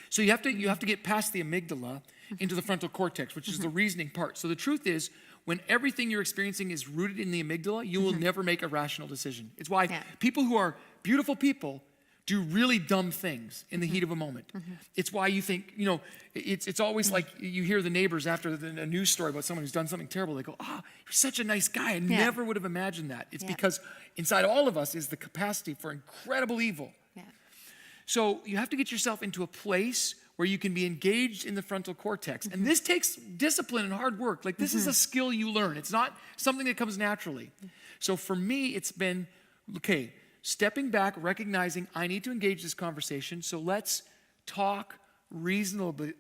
So you have to get past the amygdala into the frontal cortex, which is the reasoning part. So the truth is, when everything you're experiencing is rooted in the amygdala, you will never make a rational decision. It's why people who are beautiful people do really dumb things in the heat of a moment. It's why you think, it's always like you hear the neighbors after a news story about someone who's done something terrible. They go, you're such a nice guy. I never would have imagined that. It's because inside all of us is the capacity for incredible evil. Yeah. So you have to get yourself into a place where you can be engaged in the frontal cortex. And this takes discipline and hard work. Like this is a skill you learn. It's not something that comes naturally. So for me, it's been, okay, stepping back, recognizing I need to engage this conversation. So let's talk reasonably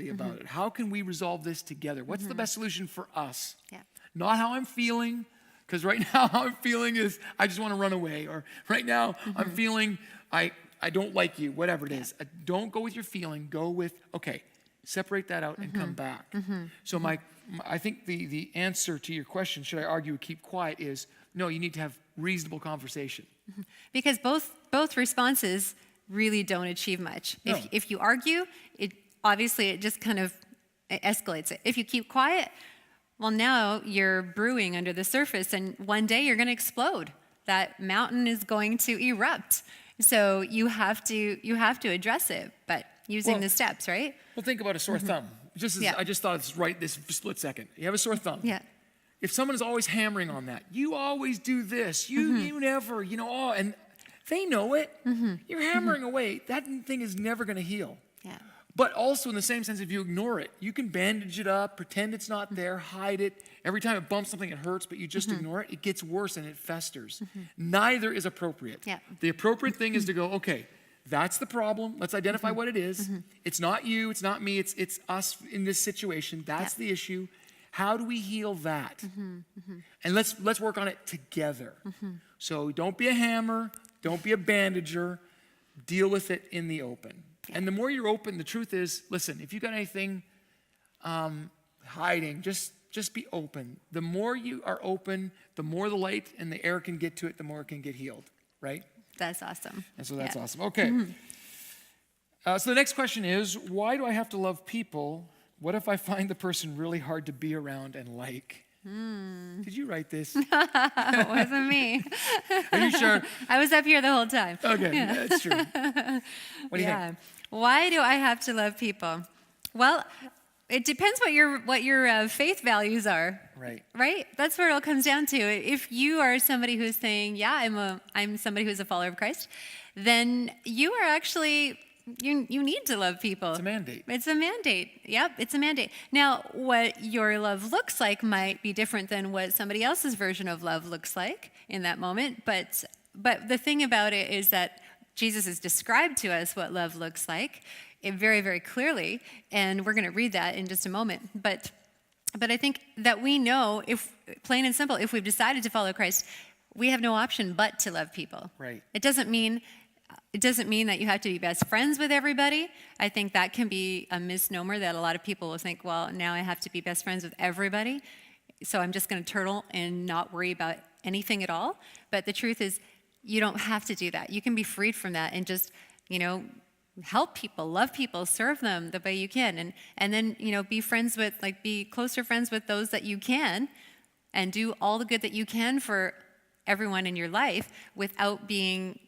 about it. How can we resolve this together? What's the best solution for us? Yeah. Not how I'm feeling, because right now how I'm feeling is I just want to run away. Or right now I'm feeling I don't like you, whatever it is. Don't go with your feeling. Go with, okay, separate that out and come back. So I think the answer to your question, should I argue or keep quiet, is no, you need to have reasonable conversation. Because both responses really don't achieve much. No. If you argue, it just kind of escalates it. If you keep quiet, well, now you're brewing under the surface, and one day you're going to explode. That mountain is going to erupt. So you have to address it, but using the steps, right? Well, think about a sore thumb. I just thought it's right this split second. You have a sore thumb. Yeah. If someone is always hammering on that, you always do this, you never, and they know it. You're hammering away. That thing is never going to heal. Yeah. But also in the same sense, if you ignore it, you can bandage it up, pretend it's not there, hide it. Every time it bumps something, it hurts, but you just ignore it, it gets worse and it festers. Neither is appropriate. Yeah. The appropriate thing is to go, okay, that's the problem. Let's identify what it is. It's not you, it's not me, it's us in this situation. That's the issue. How do we heal that? And let's work on it together. So don't be a hammer, don't be a bandager, deal with it in the open. And the more you're open, the truth is, listen, if you got anything hiding, just be open. The more you are open, the more the light and the air can get to it, the more it can get healed, right? That's awesome. And so that's awesome. Okay. So the next question is, why do I have to love people? What if I find the person really hard to be around and like? Did you write this? It wasn't me. Are you sure? I was up here the whole time. Okay, that's true. What do you think? Why do I have to love people? Well, it depends what your faith values are. Right. Right? That's where it all comes down to. If you are somebody who's saying, I'm somebody who's a follower of Christ, then you are actually, you need to love people. It's a mandate. It's a mandate. Yep, it's a mandate. Now, what your love looks like might be different than what somebody else's version of love looks like in that moment. But the thing about it is that Jesus has described to us what love looks like very, very clearly, and we're going to read that in just a moment. But I think that we know, if plain and simple, if we've decided to follow Christ, we have no option but to love people. Right. It doesn't mean that you have to be best friends with everybody. I think that can be a misnomer that a lot of people will think, well, now I have to be best friends with everybody, so I'm just going to turtle and not worry about anything at all. But the truth is, you don't have to do that. You can be freed from that and just, help people, love people, serve them the way you can, and then be friends with, be closer friends with those that you can, and do all the good that you can for everyone in your life without being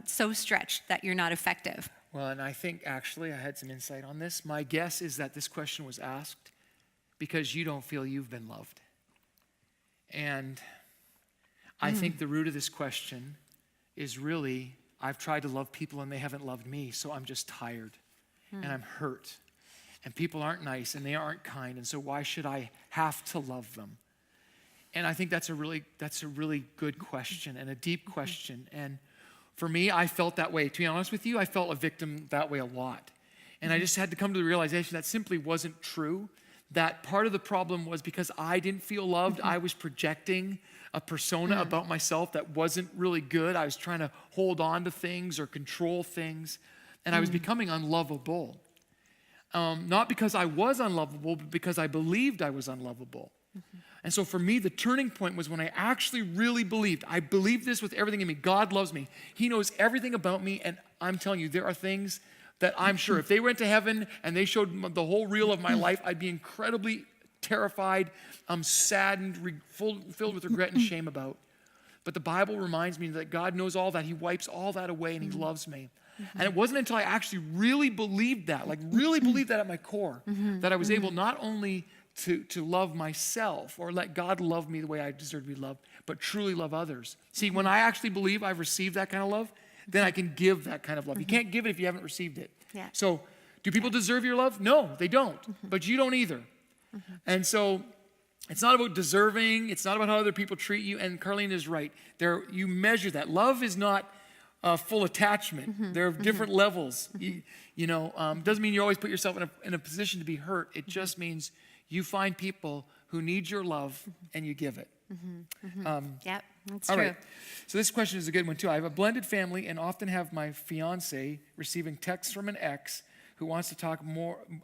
so stretched that you're not effective. Well, and I think actually I had some insight on this. My guess is that this question was asked because you don't feel you've been loved. And I think the root of this question is really, I've tried to love people and they haven't loved me, so I'm just tired and I'm hurt. And people aren't nice and they aren't kind, and so why should I have to love them? And I think that's a really good question and a deep question. And for me, I felt that way. To be honest with you, I felt a victim that way a lot. And I just had to come to the realization that simply wasn't true. That part of the problem was because I didn't feel loved. I was projecting a persona about myself that wasn't really good. I was trying to hold on to things or control things. And I was becoming unlovable. Not because I was unlovable, but because I believed I was unlovable. And so for me, the turning point was when I actually really believed. I believed this with everything in me. God loves me. He knows everything about me. And I'm telling you, there are things that I'm sure if they went to heaven and they showed the whole reel of my life, I'd be incredibly terrified, saddened, filled with regret and shame about. But the Bible reminds me that God knows all that. He wipes all that away and he loves me. And it wasn't until I actually really believed that, really believed that at my core, that I was able not only to love myself or let God love me the way I deserve to be loved, but truly love others. See, when I actually believe I've received that kind of love, then I can give that kind of love. You can't give it if you haven't received it. Yeah. So do people deserve your love? No, they don't. But you don't either. And so it's not about deserving. It's not about how other people treat you. And Karlene is right. You measure that. Love is not full attachment. There are different levels. Doesn't mean you always put yourself in a position to be hurt. It just means you find people who need your love and you give it. Yep, that's all true. right. So this question is a good one too. I have a blended family and often have my fiance receiving texts from an ex who wants to talk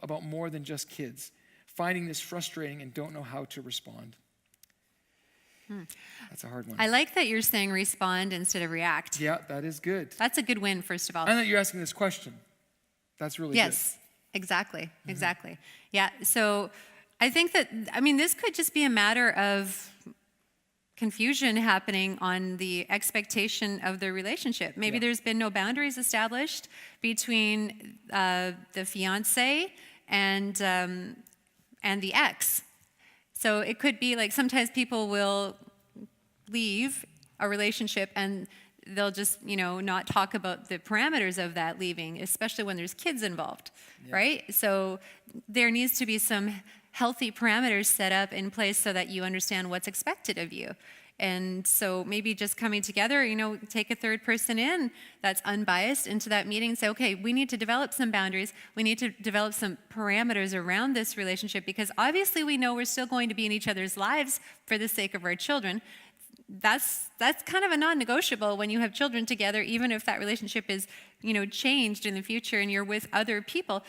about more than just kids. Finding this frustrating and don't know how to respond. That's a hard one. I like that you're saying respond instead of react. Yeah, that is good. That's a good win, first of all. And that you're asking this question. That's really good. Yes, exactly. Yeah, so I think that, this could just be a matter of confusion happening on the expectation of the relationship. Maybe there's been no boundaries established between the fiance and the ex. So it could be like sometimes people will leave a relationship and they'll just, not talk about the parameters of that leaving, especially when there's kids involved, right? So there needs to be some healthy parameters set up in place so that you understand what's expected of you. And so maybe just coming together, take a third person in that's unbiased into that meeting and say, okay, we need to develop some boundaries. We need to develop some parameters around this relationship because obviously we know we're still going to be in each other's lives for the sake of our children. That's kind of a non-negotiable when you have children together, even if that relationship is, changed in the future and you're with other people.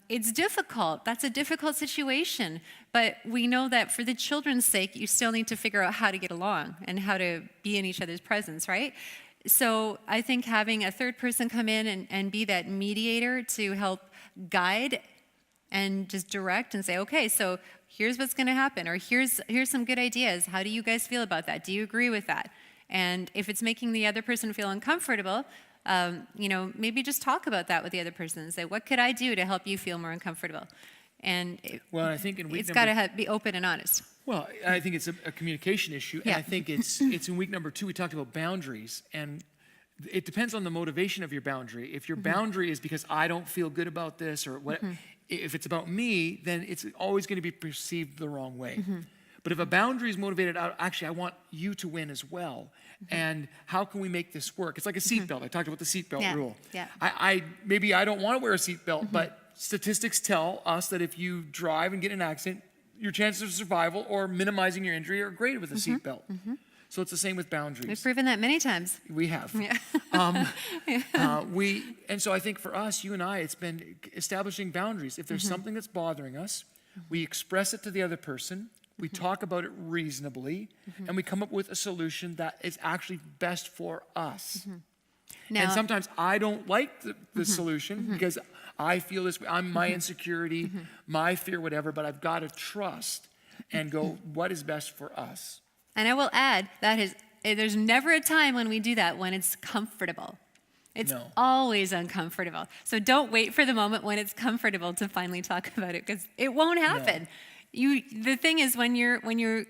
It's difficult. That's a difficult situation. But we know that for the children's sake, you still need to figure out how to get along and how to be in each other's presence, right? So I think having a third person come in and be that mediator to help guide and just direct and say, okay, so here's what's going to happen, or here's some good ideas. How do you guys feel about that? Do you agree with that? And if it's making the other person feel uncomfortable, maybe just talk about that with the other person and say, what could I do to help you feel more uncomfortable? And I think in week it's got to be open and honest. Well, I think it's a communication issue, and I think it's in week number 2 we talked about boundaries, and it depends on the motivation of your boundary. If your boundary is because I don't feel good about this, or what, if it's about me, then it's always going to be perceived the wrong way. But if a boundary is motivated out, actually, I want you to win as well. And how can we make this work? It's like a seatbelt. I talked about the seatbelt rule. Yeah. Maybe I don't want to wear a seatbelt, but statistics tell us that if you drive and get in an accident, your chances of survival or minimizing your injury are greater with a seatbelt. So it's the same with boundaries. We've proven that many times. We have. Yeah. And so I think for us, you and I, it's been establishing boundaries. If there's something that's bothering us, we express it to the other person. We talk about it reasonably, and we come up with a solution that is actually best for us. Now- And sometimes I don't like the solution because I feel this way. I'm my insecurity, my fear, whatever, but I've got to trust and go, what is best for us? And I will add there's never a time when we do that when it's comfortable. It's No. always uncomfortable. So don't wait for the moment when it's comfortable to finally talk about it, because it won't happen. The thing is, when you're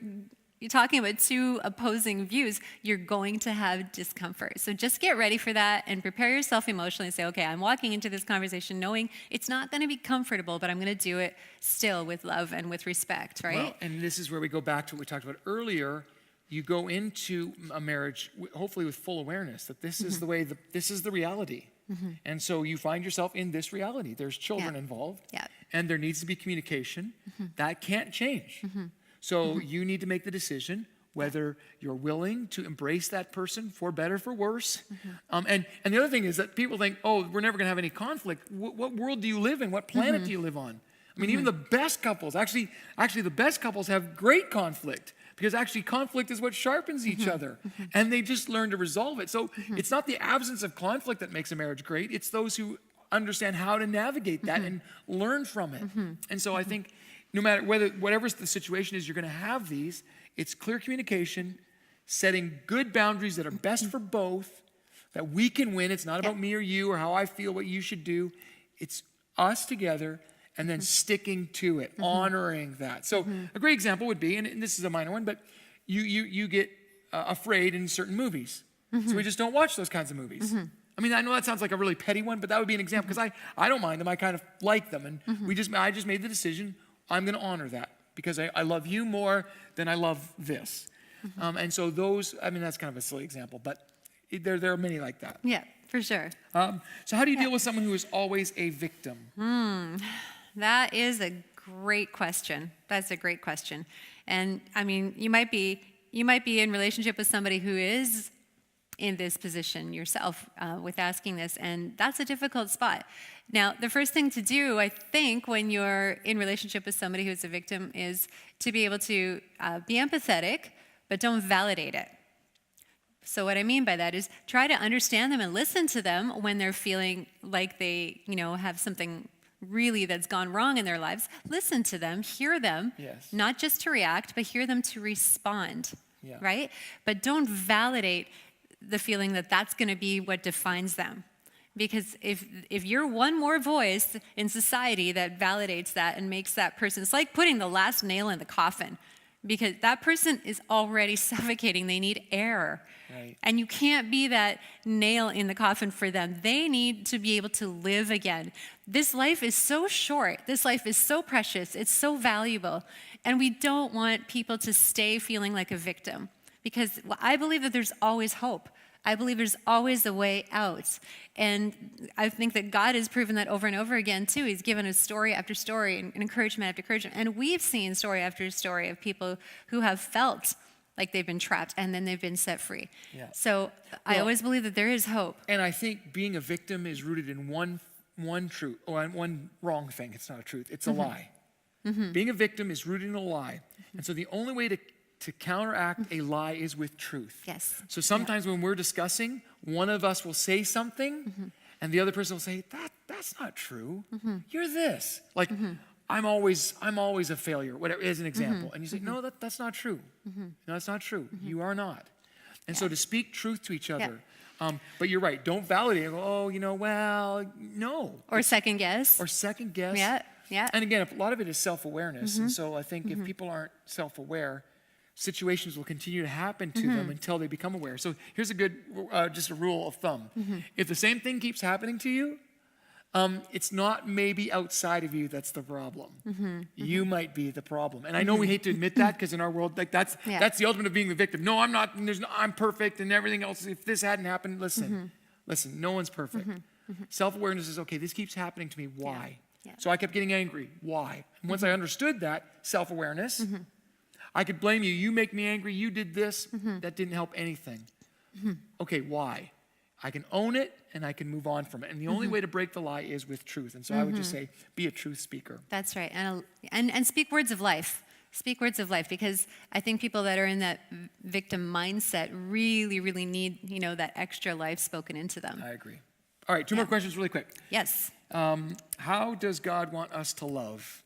talking about two opposing views, you're going to have discomfort. So just get ready for that and prepare yourself emotionally and say, okay, I'm walking into this conversation knowing it's not going to be comfortable, but I'm going to do it still with love and with respect, right? Well, and this is where we go back to what we talked about earlier. You go into a marriage, hopefully with full awareness that this is the way, this is the reality. And so you find yourself in this reality. There's children involved, and there needs to be communication. That can't change. So you need to make the decision whether you're willing to embrace that person for better, for worse. And the other thing is that people think, oh, we're never going to have any conflict. What world do you live in? What planet do you live on? I mean, even the best couples, actually the best couples have great conflict, because actually conflict is what sharpens each other, and they just learn to resolve it. So it's not the absence of conflict that makes a marriage great. It's those who understand how to navigate that and learn from it. And so I think no matter whatever the situation is, you're going to have these. It's clear communication, setting good boundaries that are best for both, that we can win. It's not about me or you or how I feel what you should do. It's us together, and then sticking to it, honoring that. So a great example would be, and this is a minor one, but you get afraid in certain movies. So we just don't watch those kinds of movies. I mean, I know that sounds like a really petty one, but that would be an example, because I don't mind them. I kind of like them. And I just made the decision, I'm going to honor that, because I love you more than I love this. And so those, I mean, that's kind of a silly example, but there are many like that. Yeah, for sure. So how do you deal with someone who is always a victim? That is a great question. That's a great question. And I mean, you might be in relationship with somebody who is in this position yourself with asking this, and that's a difficult spot. Now, the first thing to do, I think, when you're in relationship with somebody who's a victim is to be able to be empathetic, but don't validate it. So what I mean by that is try to understand them and listen to them when they're feeling like they, have something really that's gone wrong in their lives. Listen to them, hear them, not just to react, but hear them to respond, right? But don't validate the feeling that that's going to be what defines them. Because if you're one more voice in society that validates that and makes that person, it's like putting the last nail in the coffin, because that person is already suffocating. They need air. Right. And you can't be that nail in the coffin for them. They need to be able to live again. This life is so short. This life is so precious. It's so valuable. And we don't want people to stay feeling like a victim, because I believe that there's always hope. I believe there's always a way out. And I think that God has proven that over and over again, too. He's given us story after story and encouragement after encouragement. And we've seen story after story of people who have felt like they've been trapped and then they've been set free. So I always believe that there is hope. And I think being a victim is rooted in one truth, or one wrong thing. It's not a truth. It's a lie. Being a victim is rooted in a lie. And so the only way to counteract a lie is with truth. Yes. So sometimes when we're discussing, one of us will say something, and the other person will say, that's not true. You're this. Like, I'm always a failure, whatever, as an example. And you say, no, that's not true. No, that's not true. You are not. And so to speak truth to each other. But you're right. Don't validate it. Oh, no. Or second guess. Yeah. And again, a lot of it is self-awareness. And so I think if people aren't self-aware, situations will continue to happen to them until they become aware. So here's a good, just a rule of thumb. If the same thing keeps happening to you, it's not maybe outside of you that's the problem. You might be the problem. And I know we hate to admit that, because in our world, like that's the ultimate of being the victim. No, I'm not. I'm perfect, and everything else. If this hadn't happened, listen, no one's perfect. Self-awareness is, okay, this keeps happening to me. Why? So I kept getting angry. Why? And once I understood that, self-awareness, I could blame you. You make me angry. You did this. That didn't help anything. Okay, why? I can own it, and I can move on from it. And the only way to break the lie is with truth. And so I would just say, be a truth speaker. That's right. And speak words of life. Speak words of life, because I think people that are in that victim mindset really, really need, that extra life spoken into them. I agree. All right, two more questions really quick. Yes. How does God want us to love?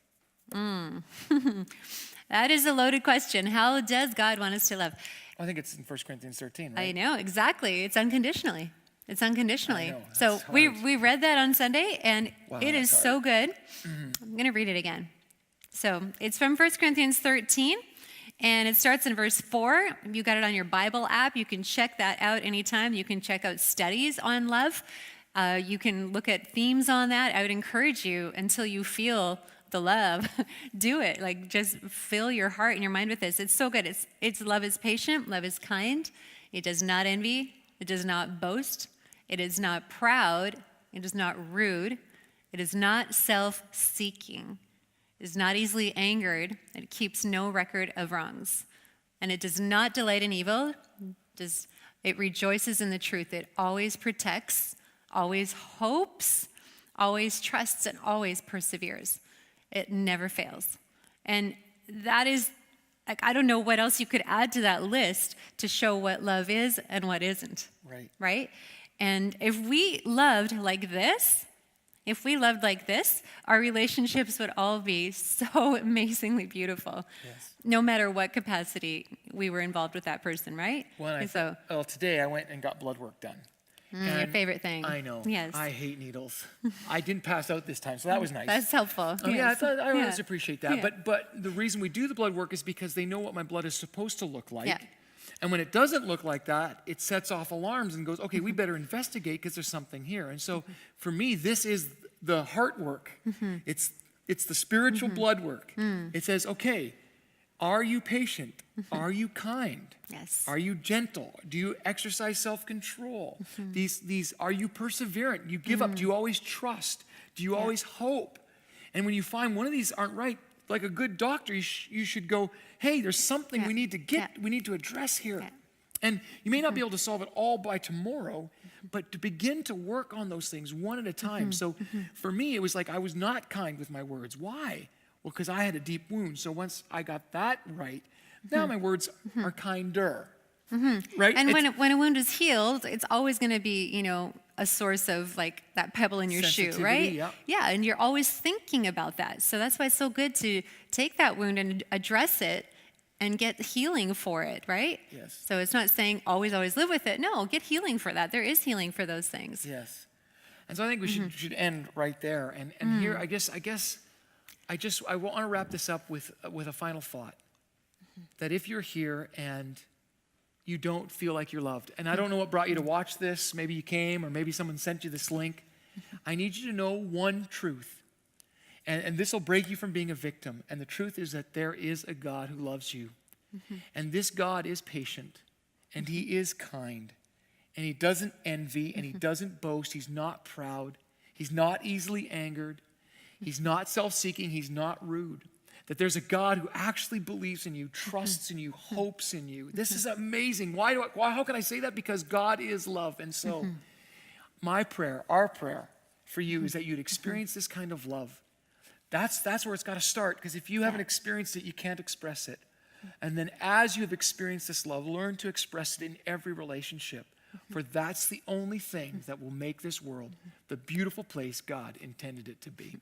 That is a loaded question. How does God want us to love? I think it's in 1 Corinthians 13, right? I know, exactly. It's unconditionally. It's unconditionally. I know, So that's we hard. read that on Sunday, and Wow, it is that's so hard. good. I'm going to read it again. So it's from 1 Corinthians 13, and it starts in verse 4. You got it on your Bible app. You can check that out anytime. You can check out studies on love. You can look at themes on that. I would encourage you, until you feel the love, do it. Like, just fill your heart and your mind with this. It's so good. It's love is patient. Love is kind. It does not envy. It does not boast. It is not proud. It is not rude. It is not self-seeking. It is not easily angered. It keeps no record of wrongs. And it does not delight in evil. It rejoices in the truth. It always protects, always hopes, always trusts, and always perseveres. It never fails. And that is, I don't know what else you could add to that list to show what love is and what isn't. Right? And if we loved like this, our relationships would all be so amazingly beautiful. Yes. No matter what capacity we were involved with that person, right? Well, today I went and got blood work done. Your favorite thing. I know. Yes. I hate needles. I didn't pass out this time, so that was nice. That's helpful. Oh, yeah, Yes. I always appreciate that. Yeah. But the reason we do the blood work is because they know what my blood is supposed to look like. Yeah. And when it doesn't look like that, it sets off alarms and goes, okay, we better investigate because there's something here. And so for me, this is the heart work. It's the spiritual blood work. It says, okay, are you patient? Are you kind? Yes. Are you gentle? Do you exercise self-control? These are you perseverant? You give up? Do you always trust? Do you always hope? And when you find one of these aren't right, like a good doctor, you should go, hey, there's something we need to we need to address here. And you may not be able to solve it all by tomorrow, but to begin to work on those things one at a time. So for me, it was like I was not kind with my words. Why? Well, because I had a deep wound. So once I got that right, now my words are kinder. Right? And when a wound is healed, it's always going to be, a source of like that pebble in your shoe, right? Yeah. Yeah, and you're always thinking about that. So that's why it's so good to take that wound and address it and get healing for it, right? Yes. So it's not saying always live with it. No, get healing for that. There is healing for those things. Yes. And so I think we should end right there. And here, I want to wrap this up with a final thought. That if you're here and you don't feel like you're loved, and I don't know what brought you to watch this, maybe you came or maybe someone sent you this link, I need you to know one truth. And this will break you from being a victim. And the truth is that there is a God who loves you. And this God is patient, and he is kind, and he doesn't envy, and he doesn't boast. He's not proud. He's not easily angered. He's not self-seeking. He's not rude. That there's a God who actually believes in you, trusts in you, hopes in you. This is amazing. How can I say that? Because God is love. And so my prayer, our prayer for you is that you'd experience this kind of love. That's where it's got to start, because if you haven't experienced it, you can't express it. And then as you have experienced this love, learn to express it in every relationship, for that's the only thing that will make this world the beautiful place God intended it to be.